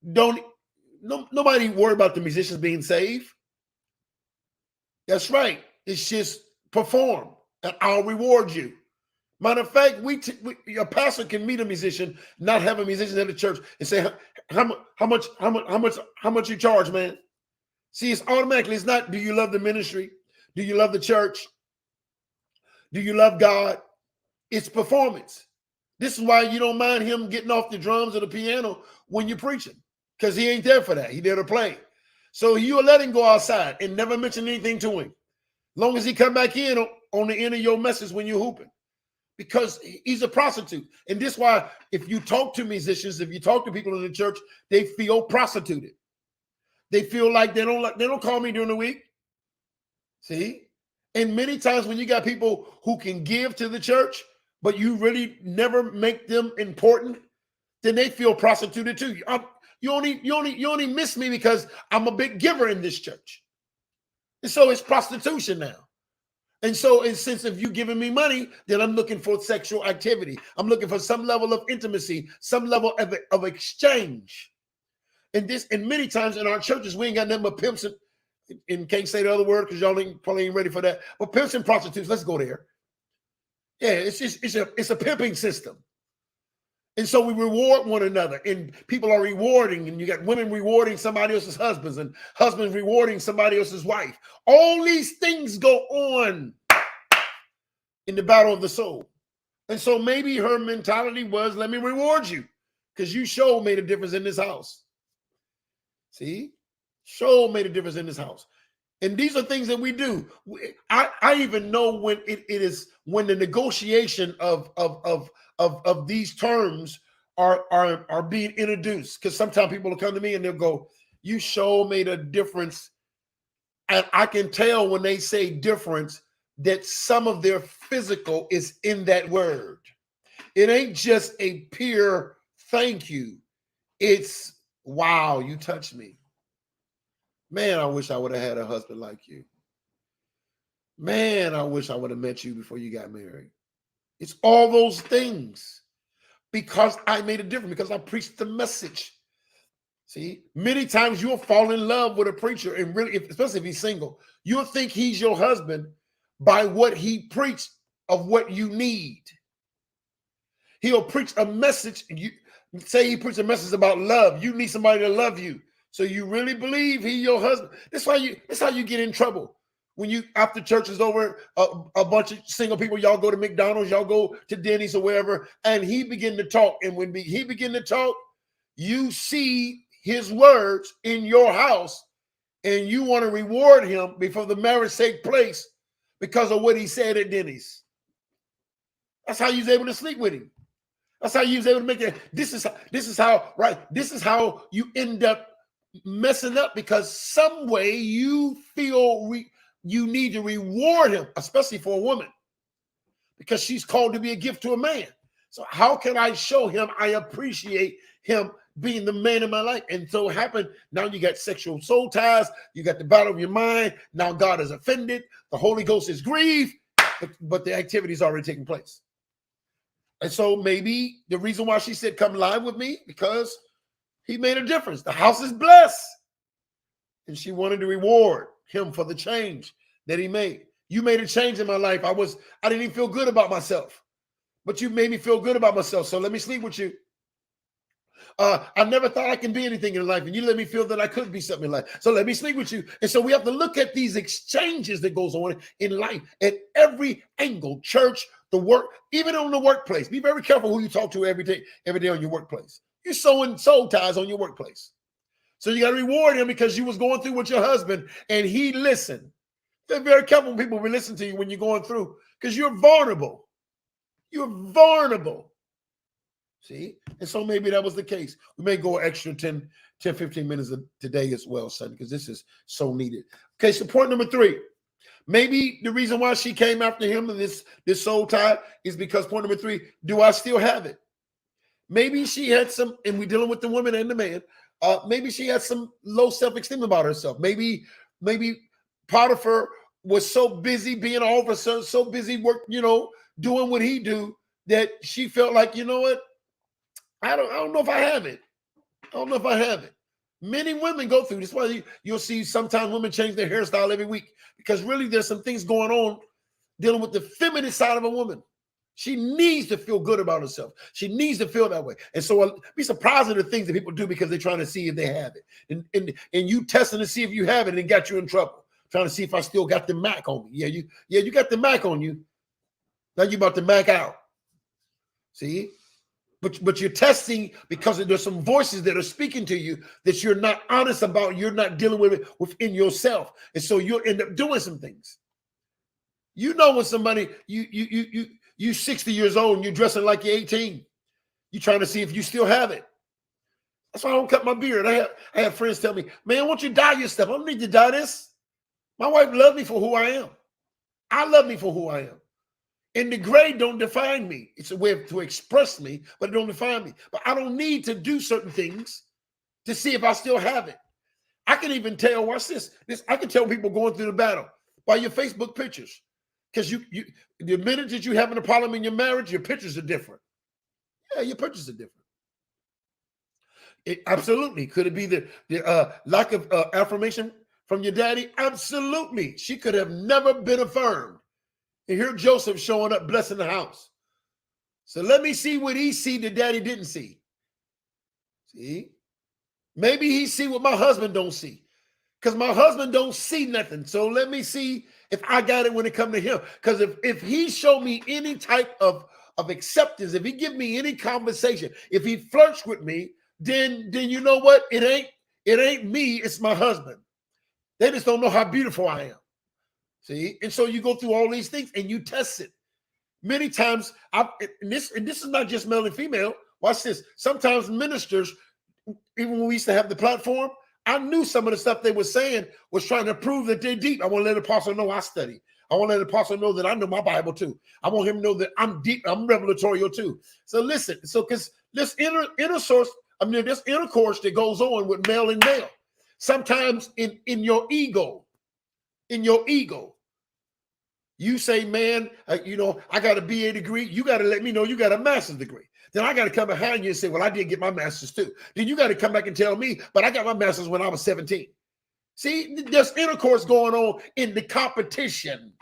Speaker 1: nobody worry about the musicians being saved. That's right. It's just perform, and I'll reward you. Matter of fact, a pastor can meet a musician, not have a musician at the church, and say, how much you charge, man? See, it's automatically, it's not, do you love the ministry? Do you love the church? Do you love God? It's performance. This is why you don't mind him getting off the drums or the piano when you're preaching, because he ain't there for that. He there to play. So you'll let him go outside and never mention anything to him, long as he come back in on the end of your message when you're hooping. Because he's a prostitute. And this is why if you talk to musicians, if you talk to people in the church, they feel prostituted. They feel like they don't call me during the week. See? And many times when you got people who can give to the church, but you really never make them important, then they feel prostituted too. You only miss me because I'm a big giver in this church. And so it's prostitution now. And so, since if you're giving me money, then I'm looking for sexual activity. I'm looking for some level of intimacy, some level of exchange. And many times in our churches, we ain't got nothing but pimps and can't say the other word because y'all probably ain't ready for that. But pimps and prostitutes, let's go there. Yeah, it's a pimping system. And so we reward one another, and people are rewarding, and you got women rewarding somebody else's husbands, and husbands rewarding somebody else's wife. All these things go on in the battle of the soul. And so maybe her mentality was, let me reward you, because you sure made a difference in this house. See? Sure made a difference in this house. And these are things that we do. I even know when it is when the negotiation of these terms are being introduced. Because sometimes people will come to me and they'll go, you sure made a difference. And I can tell when they say difference that some of their physical is in that word. It ain't just a pure thank you. It's, wow, you touched me. Man, I wish I would have had a husband like you. Man, I wish I would have met you before you got married. It's all those things because I made a difference, because I preached the message. See, many times you'll fall in love with a preacher, and really, especially if he's single, you'll think he's your husband by what he preached of what you need. He'll preach a message. You say he preached a message about love. You need somebody to love you. So you really believe he's your husband. That's how you get in trouble. When you, after church is over, a bunch of single people, y'all go to McDonald's, y'all go to Denny's or wherever, and he begin to talk. And when he begin to talk, you see his words in your house, and you want to reward him before the marriage take place because of what he said at Denny's. That's how you was able to sleep with him. That's how you was able to make it. This is how you end up messing up, because some way you feel you need to reward him, especially for a woman, because she's called to be a gift to a man. So how can I show him I appreciate him being the man in my life? And so it happened. Now you got sexual soul ties. You got the battle of your mind. Now God is offended. The Holy Ghost is grieved, but the activity is already taking place. And so maybe the reason why she said, come live with me, because he made a difference. The house is blessed. And she wanted to reward him for the change that he made. You made a change in my life. I didn't even feel good about myself, but you made me feel good about myself. So let me sleep with you. I never thought I can be anything in life, and you let me feel that I could be something in life. So let me sleep with you. And so we have to look at these exchanges that goes on in life at every angle, church, the work, even on the workplace. Be very careful who you talk to every day on your workplace. You're sowing soul ties on your workplace. So you got to reward him because you was going through with your husband and he listened. Be very careful when people will listen to you when you're going through, because you're vulnerable. You're vulnerable. See? And so maybe that was the case. We may go an extra 10, 15 minutes today as well, son, because this is so needed. Okay, so point number 3. Maybe the reason why she came after him and this soul tie is because point number 3, do I still have it? Maybe she had some, and we're dealing with the woman and the man, maybe she had some low self-esteem about herself. Maybe Potiphar was so busy being an officer, so busy doing what he do, that she felt like, you know what? I don't know if I have it. I don't know if I have it. Many women go through this. Why you'll see sometimes women change their hairstyle every week, because really there's some things going on dealing with the feminine side of a woman. She needs to feel good about herself. She needs to feel that way. And so be surprised at the things that people do because they're trying to see if they have it. And you testing to see if you have it and got you in trouble. Trying to see if I still got the Mac on me. Yeah, you got the Mac on you. Now you about to Mac out. See? But you're testing because there's some voices that are speaking to you that you're not honest about. You're not dealing with it within yourself. And so you'll end up doing some things. You know, when somebody, you 60 years old and you're dressing like you're 18, you're trying to see if you still have it. That's why I don't cut my beard. I have friends tell me, man, won't you dye your stuff? I don't need to dye this. My wife loves me for who I am. I love me for who I am. And the gray don't define me. It's a way to express me, but it don't define me. But I don't need to do certain things to see if I still have it. I can even tell, watch this. I can tell people going through the battle by your Facebook pictures. Because the minute that you having a problem in your marriage, your pictures are different. Yeah, your pictures are different. Absolutely. Could it be the lack of affirmation from your daddy? Absolutely. She could have never been affirmed. And here Joseph showing up, blessing the house. So let me see what he see that daddy didn't see. See? Maybe he see what my husband don't see. Because my husband don't see nothing. So let me see if I got it when it comes to him. Because if he show me any type of acceptance, if he give me any conversation, if he flirts with me, then you know what? It ain't me, it's my husband. They just don't know how beautiful I am. See? And so you go through all these things and you test it. Many times, and this is not just male and female. Watch this. Sometimes ministers, even when we used to have the platform, I knew some of the stuff they were saying was trying to prove that they're deep. I want to let the apostle know I study. I want to let the apostle know that I know my Bible too. I want him to know that I'm deep, I'm revelatorial too. So listen, because this this intercourse that goes on with male and male. Sometimes in your ego, you say, man, I got a BA degree. You got to let me know you got a master's degree. Then I got to come behind you and say, well, I did get my master's too. Then you got to come back and tell me, but I got my master's when I was 17. See, there's intercourse going on in the competition.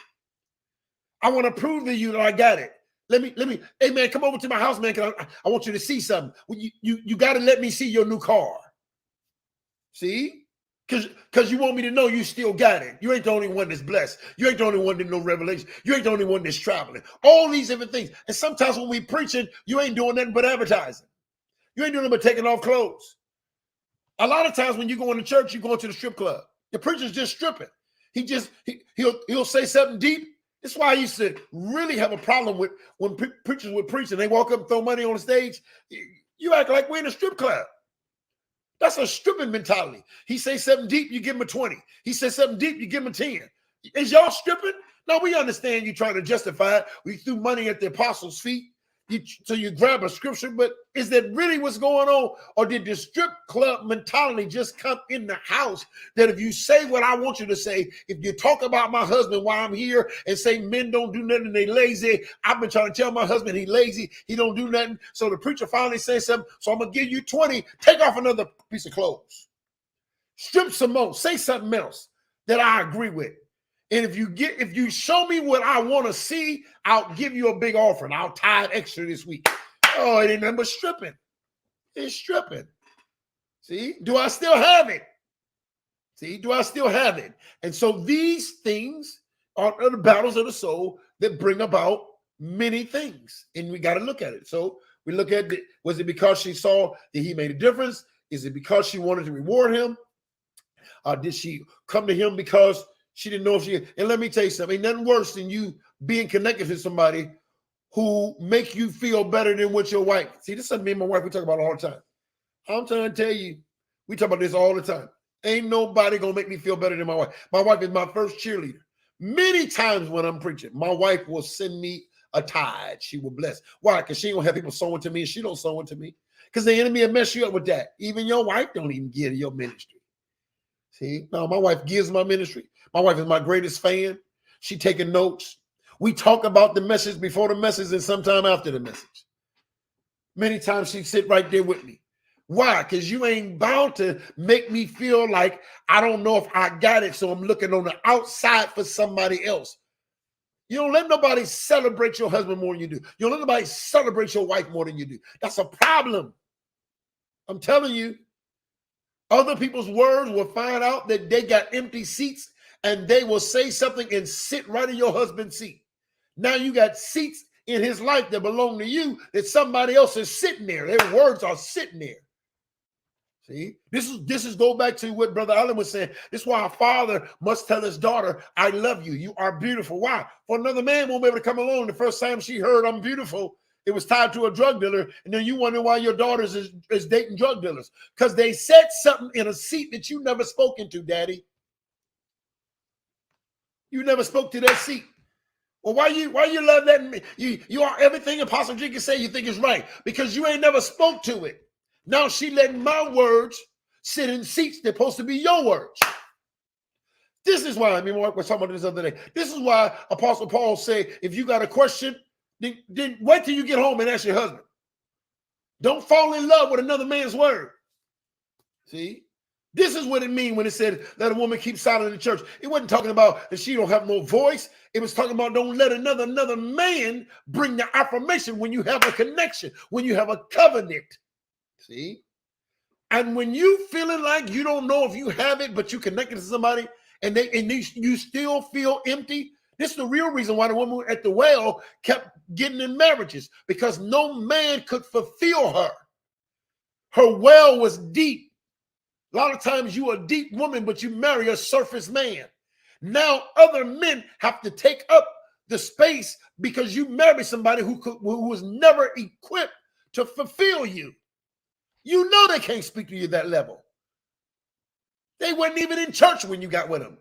Speaker 1: I want to prove to you that I got it. Let me, hey man, come over to my house, man. I want you to see something. Well, you got to let me see your new car. See? Because you want me to know you still got it. You ain't the only one that's blessed. You ain't the only one that know revelation. You ain't the only one that's traveling. All these different things. And sometimes when we preaching, you ain't doing nothing but advertising. You ain't doing nothing but taking off clothes. A lot of times when you go into church, you go into the strip club. The preacher's just stripping. He'll say something deep. That's why I used to really have a problem with when preachers would preach and they walk up and throw money on the stage. You act like we're in a strip club. That's a stripping mentality. He says something deep, you give him a 20. He says something deep, you give him a 10. Is y'all stripping? No, we understand you trying to justify it. We threw money at the apostles' feet. So you grab a scripture, but is that really what's going on? Or did the strip club mentality just come in the house that if you say what I want you to say, if you talk about my husband while I'm here and say men don't do nothing, they lazy. I've been trying to tell my husband he lazy, he don't do nothing. So the preacher finally says something, so I'm going to give you 20, take off another piece of clothes. Strip some more, say something else that I agree with. And if you show me what I want to see, I'll give you a big offering. I'll tithe extra this week. Oh, it ain't nothing but stripping. It's stripping. See, do I still have it? See, do I still have it? And so these things are the battles of the soul that bring about many things. And we got to look at it. So we look at it. Was it because she saw that he made a difference? Is it because she wanted to reward him? Did she come to him because she didn't know if she, and let me tell you something, ain't nothing worse than you being connected to somebody who make you feel better than what your wife. See, this is something me and my wife, we talk about all the time. I'm trying to tell you, we talk about this all the time. Ain't nobody going to make me feel better than my wife. My wife is my first cheerleader. Many times when I'm preaching, my wife will send me a tithe. She will bless. Why? Because she ain't going to have people sowing to me and she don't sow into me. Because the enemy will mess you up with that. Even your wife don't even give your ministry. See, no, my wife gives my ministry. My wife is my greatest fan. She taking notes. We talk about the message before the message and sometime after the message. Many times she sit right there with me. Why? Because you ain't bound to make me feel like I don't know if I got it, so I'm looking on the outside for somebody else. You don't let nobody celebrate your husband more than you do. You don't let nobody celebrate your wife more than you do. That's a problem. I'm telling you. Other people's words will find out that they got empty seats and they will say something and sit right in your husband's seat. Now you got seats in his life that belong to you that somebody else is sitting there. Their words are sitting there. See, this is go back to what Brother Allen was saying. This is why a father must tell his daughter, I love you. You are beautiful. Why? For another man won't be able to come along. The first time she heard I'm beautiful, it was tied to a drug dealer. And then you wonder why your daughters is dating drug dealers. Because they said something in a seat that you never spoke into, Daddy. You never spoke to that seat. Well, why you love that? You are everything Apostle Jenkins say you think is right. Because you ain't never spoke to it. Now she letting my words sit in seats that are supposed to be your words. This is why, I mean, Mark was talking about this the other day. This is why Apostle Paul say, if you got a question, then wait till you get home and ask your husband. Don't fall in love with another man's word. See? This is what it means when it said let a woman keep silent in the church. It wasn't talking about that she don't have no voice. It was talking about don't let another man bring the affirmation when you have a connection, when you have a covenant. See? And when you feeling like you don't know if you have it, but you connected to somebody and you still feel empty, this is the real reason why the woman at the well kept getting in marriages, because no man could fulfill her. Her well was deep. A lot of times you are a deep woman, but you marry a surface man. Now other men have to take up the space because you marry somebody who was never equipped to fulfill you. You know they can't speak to you at that level. They weren't even in church when you got with them.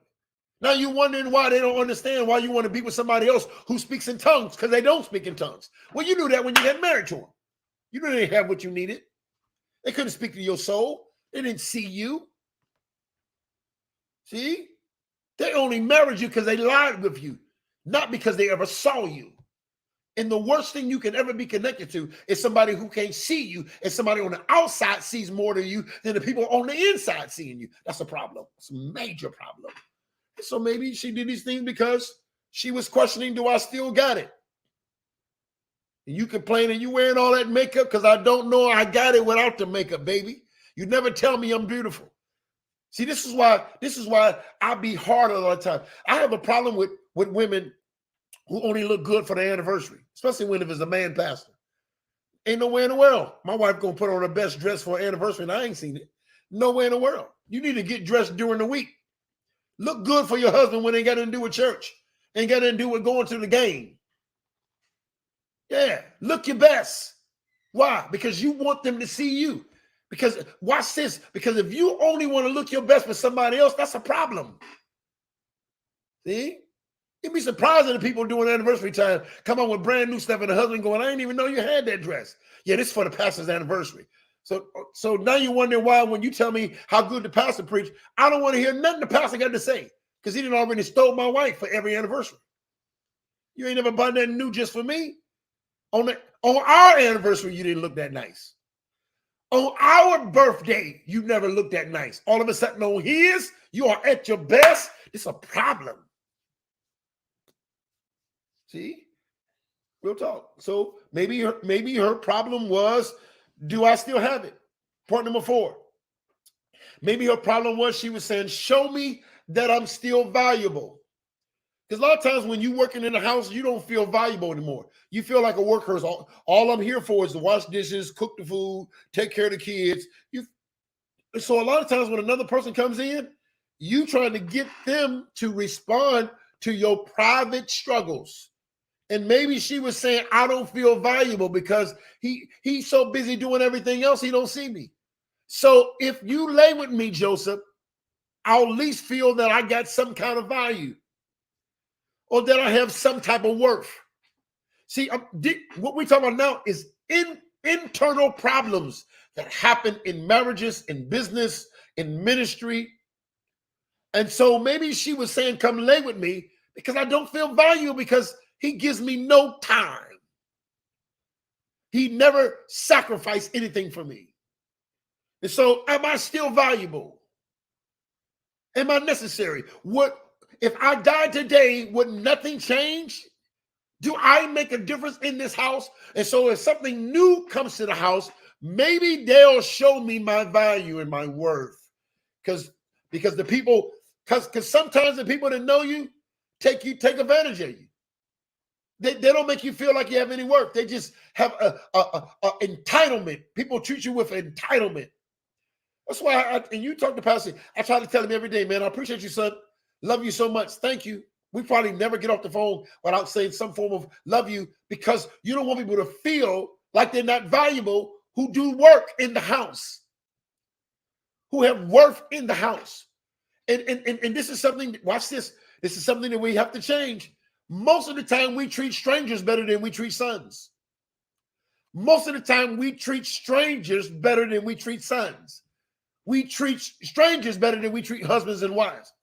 Speaker 1: Now you're wondering why they don't understand why you want to be with somebody else who speaks in tongues, because they don't speak in tongues. Well, you knew that when you got married to them. You knew they didn't have what you needed. They couldn't speak to your soul. They didn't see you. See, they only married you because they lied with you, not because they ever saw you. And the worst thing you can ever be connected to is somebody who can't see you, and somebody on the outside sees more than you than the people on the inside seeing you. That's a problem. It's a major problem. So maybe she did these things because she was questioning, do I still got it? And you complaining, you wearing all that makeup because I don't know I got it without the makeup, baby. You never tell me I'm beautiful. See, this is why I be hard a lot of times. I have a problem with women who only look good for the anniversary, especially when if it's a man pastor. Ain't no way in the world my wife gonna put on her best dress for an anniversary and I ain't seen it. No way in the world. You need to get dressed during the week. Look good for your husband when they got nothing to do with church. Ain't got nothing to do with going to the game. Yeah, look your best. Why? Because you want them to see you. Because watch this. Because if you only want to look your best for somebody else, that's a problem. See? You'd be surprised at the people doing anniversary time come on with brand new stuff and the husband going, I didn't even know you had that dress. Yeah, this is for the pastor's anniversary. So now you're wondering why when you tell me how good the pastor preached, I don't want to hear nothing the pastor got to say because he didn't already stole my wife for every anniversary. You ain't never bought nothing new just for me. On our anniversary, you didn't look that nice. On our birthday, you never looked that nice. All of a sudden on his, you are at your best. It's a problem. See? Real talk. So maybe her problem was, do I still have it? Point number 4. Maybe her problem was she was saying, show me that I'm still valuable. Because a lot of times when you're working in the house, you don't feel valuable anymore. You feel like a worker. All I'm here for is to wash dishes, cook the food, take care of the kids. So a lot of times when another person comes in, you trying to get them to respond to your private struggles. And maybe she was saying, I don't feel valuable because he's so busy doing everything else, he don't see me. So if you lay with me, Joseph, I'll at least feel that I got some kind of value or that I have some type of worth. See, what we're talking about now is internal problems that happen in marriages, in business, in ministry. And so maybe she was saying, come lay with me because I don't feel valuable because he gives me no time. He never sacrificed anything for me. And so am I still valuable? Am I necessary? If I died today, would nothing change? Do I make a difference in this house? And so if something new comes to the house, maybe they'll show me my value and my worth. Because sometimes the people that know you take advantage of you. They don't make you feel like you have any worth. They just have a entitlement. People treat you with entitlement. That's why, and you talk to Pastor, I try to tell him every day, man, I appreciate you, son. Love you so much. Thank you. We probably never get off the phone without saying some form of love you because you don't want people to feel like they're not valuable who do work in the house, who have worth in the house. And this is something, watch this. This is something that we have to change. Most of the time we treat strangers better than we treat sons. Most of the time we treat strangers better than we treat sons. We treat strangers better than we treat husbands and wives.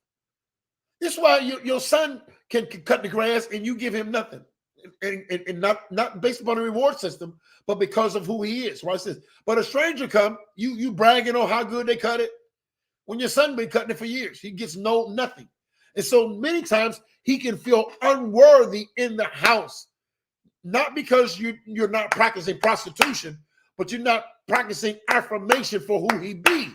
Speaker 1: This is why your son can cut the grass and you give him nothing. And not based upon a reward system, but because of who he is. Watch this. But a stranger come, you bragging on how good they cut it. When your son been cutting it for years, he gets nothing. And so many times he can feel unworthy in the house. Not because you're not practicing prostitution, but you're not practicing affirmation for who he be.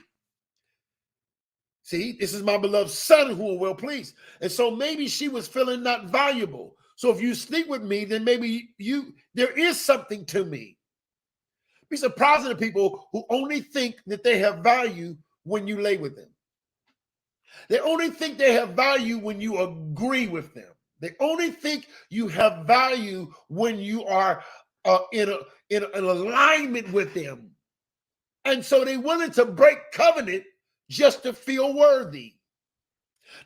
Speaker 1: See, this is my beloved son who are well pleased. And so maybe she was feeling not valuable. So if you sleep with me, then maybe there is something to me. Be surprised at the people who only think that they have value when you lay with them. They only think they have value when you agree with them. They only think you have value when you are in an alignment with them. And so they're willing to break covenant just to feel worthy.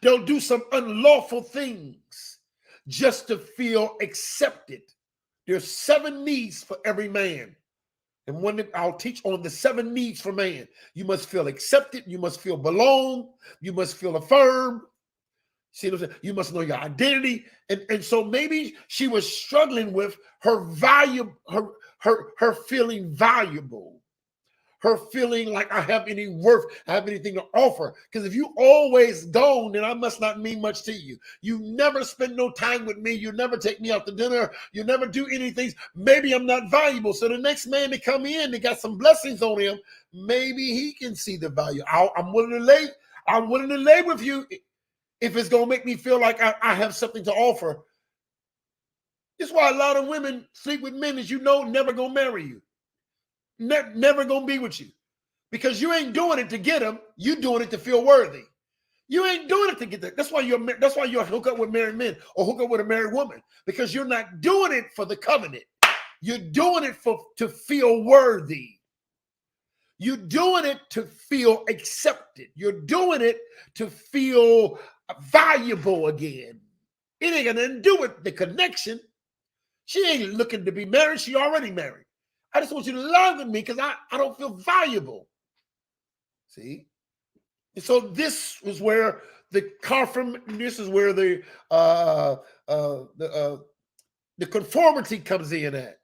Speaker 1: They'll do some unlawful things just to feel accepted. There's 7 needs for every man. And one I'll teach on the 7 needs for man. You must feel accepted. You must feel belong. You must feel affirmed. See what I'm saying? You must know your identity. And so maybe she was struggling with her value, her feeling valuable, her feeling like I have any worth, I have anything to offer. Because if you always gone, then I must not mean much to you. You never spend no time with me. You never take me out to dinner. You never do anything. Maybe I'm not valuable. So the next man to come in, they got some blessings on him. Maybe he can see the value. I'm willing to lay. I'm willing to lay with you if it's going to make me feel like I have something to offer. That's why a lot of women sleep with men that you know never going to marry you. Never gonna be with you, because you ain't doing it to get them. You doing it to feel worthy. You ain't doing it to get that. That's why you're hook up with married men or hook up with a married woman, because you're not doing it for the covenant. You're doing it to feel worthy. You're doing it to feel accepted. You're doing it to feel valuable again. It ain't got nothing to do with the connection. She ain't looking to be married. She already married. I just want you to lie with me because I don't feel valuable. See? And so this was where the conformity comes in at.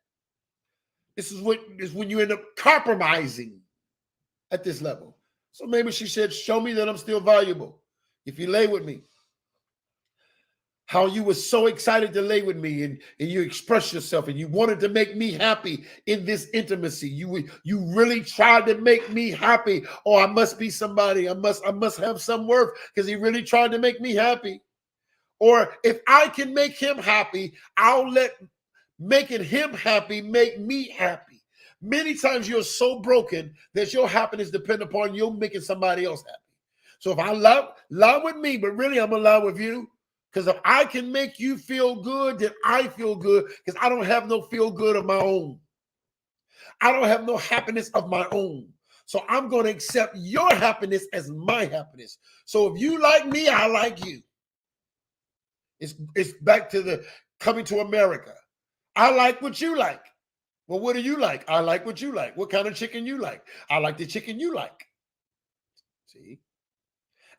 Speaker 1: This is when you end up compromising at this level. So maybe she said, show me that I'm still valuable if you lay with me. How you were so excited to lay with me, and you expressed yourself, and you wanted to make me happy in this intimacy. You really tried to make me happy. Oh, I must be somebody. I must have some worth because he really tried to make me happy. Or if I can make him happy, I'll let making him happy make me happy. Many times you're so broken that your happiness depends upon you making somebody else happy. So if I love with me, but really I'm in love with you. Because if I can make you feel good, then I feel good, because I don't have no feel good of my own. I don't have no happiness of my own. So I'm going to accept your happiness as my happiness. So if you like me, I like you. It's back to the coming to America. I like what you like. Well, what do you like? I like what you like. What kind of chicken you like? I like the chicken you like. See?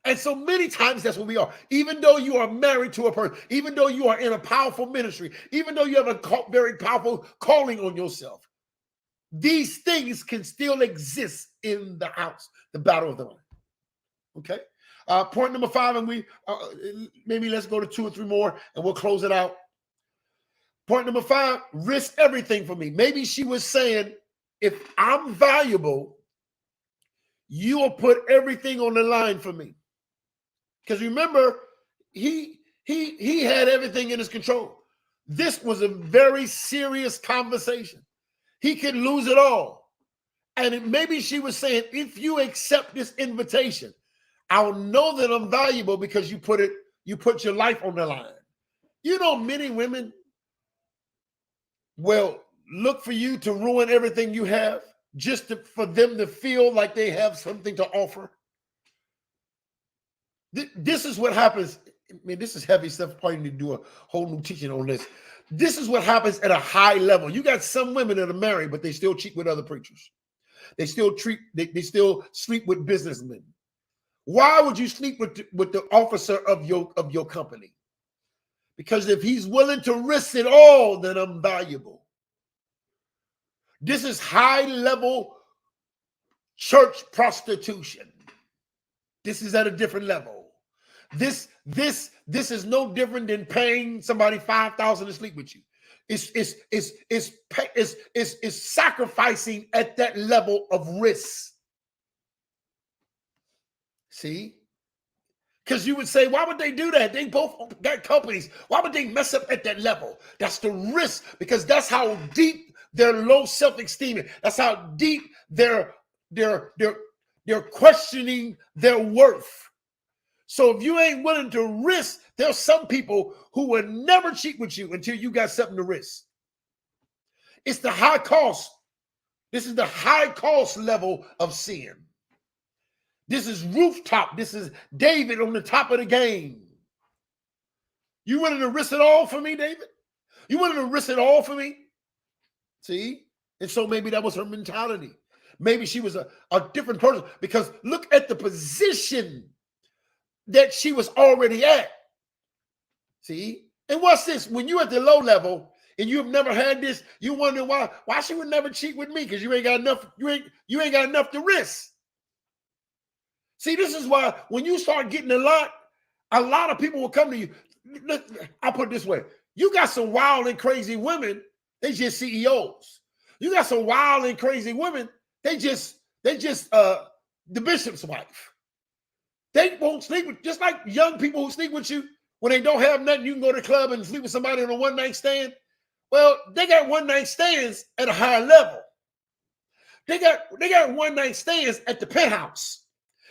Speaker 1: And so many times that's what we are. Even though you are married to a person, even though you are in a powerful ministry, even though you have a very powerful calling on yourself, these things can still exist in the house, the battle of the mind. Okay. Point number 5, and we maybe let's go to 2 or 3 more, and we'll close it out. Point number 5: risk everything for me. Maybe she was saying, if I'm valuable, you will put everything on the line for me. Because remember, he had everything in his control. This was a very serious conversation. He could lose it all. And maybe she was saying, if you accept this invitation, I'll know that I'm valuable because you put your life on the line. You know, many women will look for you to ruin everything you have just for them to feel like they have something to offer. This is what happens. I mean, this is heavy stuff. Probably need to do a whole new teaching on this. This is what happens at a high level. You got some women that are married, but they still cheat with other preachers. They still sleep with businessmen. Why would you sleep with the officer of your company? Because if he's willing to risk it all, then I'm valuable. This is high level church prostitution. This is at a different level. This is no different than paying somebody $5,000 to sleep with you. It's sacrificing at that level of risk. See? Because you would say, why would they do that? They both got companies. Why would they mess up at that level? That's the risk, because that's how deep their low self-esteem is. That's how deep they're questioning their worth. So if you ain't willing to risk, there's some people who will never cheat with you until you got something to risk. It's the high cost. This is the high cost level of sin. This is rooftop. This is David on the top of the game. You willing to risk it all for me, David? You willing to risk it all for me? See? And so maybe that was her mentality. Maybe she was a different person, because look at the position that she was already at. See? And what's this? When you're at the low level and you have never had this, you wonder why she would never cheat with me, because you ain't got enough, you ain't got enough to risk. See, this is why when you start getting a lot of people will come to you. I'll put it this way. You got some wild and crazy women, they just CEOs. You got some wild and crazy women, they just the bishop's wife. They won't sleep with, just like young people who sleep with you when they don't have nothing. You can go to the club and sleep with somebody on a one-night stand. Well, they got one-night stands at a higher level. They got one-night stands at the penthouse.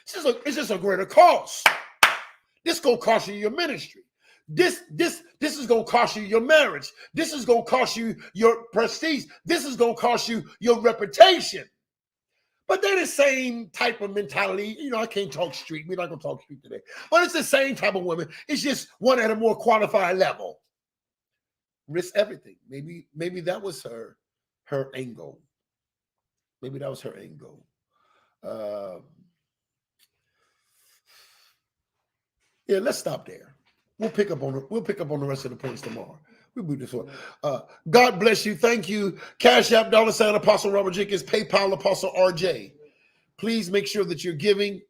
Speaker 1: It's just a greater cost. This gonna cost you your ministry. This is gonna cost you your marriage. This is gonna cost you your prestige. This is gonna cost you your reputation. But they're the same type of mentality. You know, I can't talk street. We're not gonna talk street today. But it's the same type of woman. It's just one at a more qualified level. Risk everything. Maybe that was her angle. Maybe that was her angle. Yeah, let's stop there. We'll pick up on the rest of the points tomorrow. We'll do this one. God bless you. Thank you. Cash App, $ Apostle Robert Jenkins, PayPal, Apostle RJ. Please make sure that you're giving.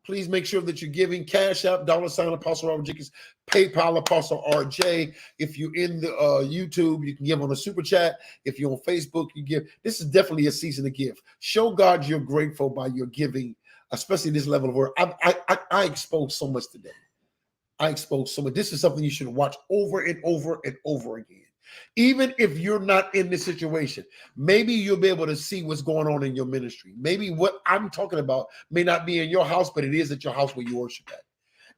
Speaker 1: Please make sure that you're giving. Cash App, $ Apostle Robert Jenkins, PayPal, Apostle RJ. If you're in the YouTube, you can give on a super chat. If you're on Facebook, you give. This is definitely a season to give. Show God you're grateful by your giving, especially this level of work. I exposed so much today. This is something you should watch over and over and over again. Even if you're not in this situation, maybe you'll be able to see what's going on in your ministry. Maybe what I'm talking about may not be in your house, but it is at your house where you worship at.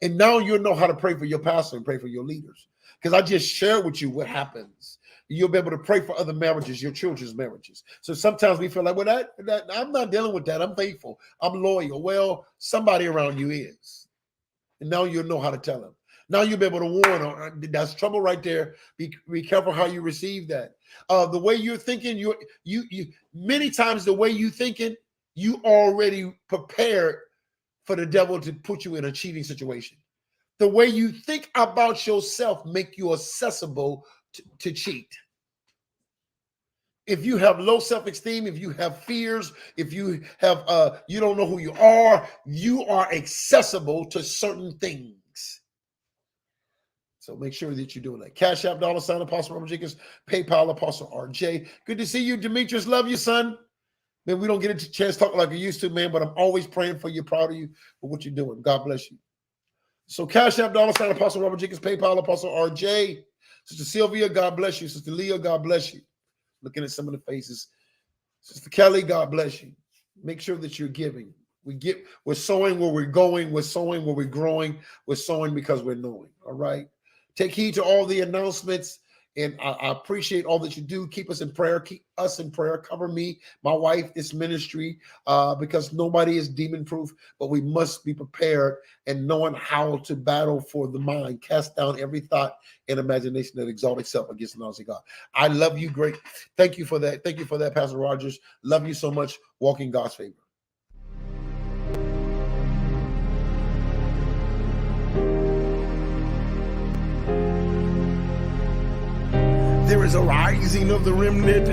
Speaker 1: And now you'll know how to pray for your pastor and pray for your leaders. Because I just shared with you what happens. You'll be able to pray for other marriages, your children's marriages. So sometimes we feel like, well, that I'm not dealing with that. I'm faithful. I'm loyal. Well, somebody around you is. And now you'll know how to tell them. Now you'll be able to warn. That's trouble right there. Be careful how you receive that. The way you're thinking, you many times the way you thinking, you already prepared for the devil to put you in a cheating situation. The way you think about yourself make you accessible to cheat. If you have low self-esteem, if you have fears, if you have you don't know who you are accessible to certain things. So make sure that you're doing that. Cash App, $ Apostle Robert Jenkins, PayPal, Apostle RJ. Good to see you, Demetrius. Love you, son. Man, we don't get a chance to talk like we used to, man, but I'm always praying for you, proud of you for what you're doing. God bless you. So Cash App, $ Apostle Robert Jenkins, PayPal, Apostle RJ. Sister Sylvia, God bless you. Sister Leah, God bless you. Looking at some of the faces. Sister Kelly, God bless you. Make sure that you're giving. We're sowing where we're going. We're sowing where we're growing. We're sowing because we're knowing. All right. Take heed to all the announcements. And I appreciate all that you do. Keep us in prayer. Keep us in prayer. Cover me, my wife, this ministry, because nobody is demon-proof, but we must be prepared and knowing how to battle for the mind. Cast down every thought and imagination that exalts itself against the knowledge of God. I love you. Great. Thank you for that. Thank you for that, Pastor Rogers. Love you so much. Walk in God's favor. There is a rising of the remnant.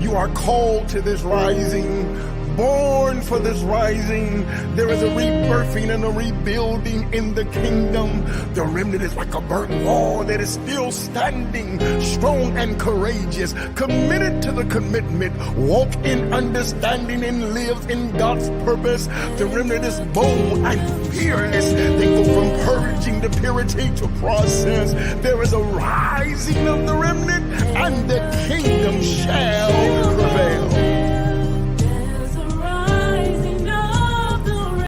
Speaker 1: You are called to this rising, born for this rising. There is a rebirthing and a rebuilding in the kingdom. The remnant is like a burnt wall that is still standing, strong and courageous, committed to the commitment, walk in understanding and live in God's purpose. The remnant is bold and fearless. They go from purging to purity to process. There is a rising of the remnant, and the king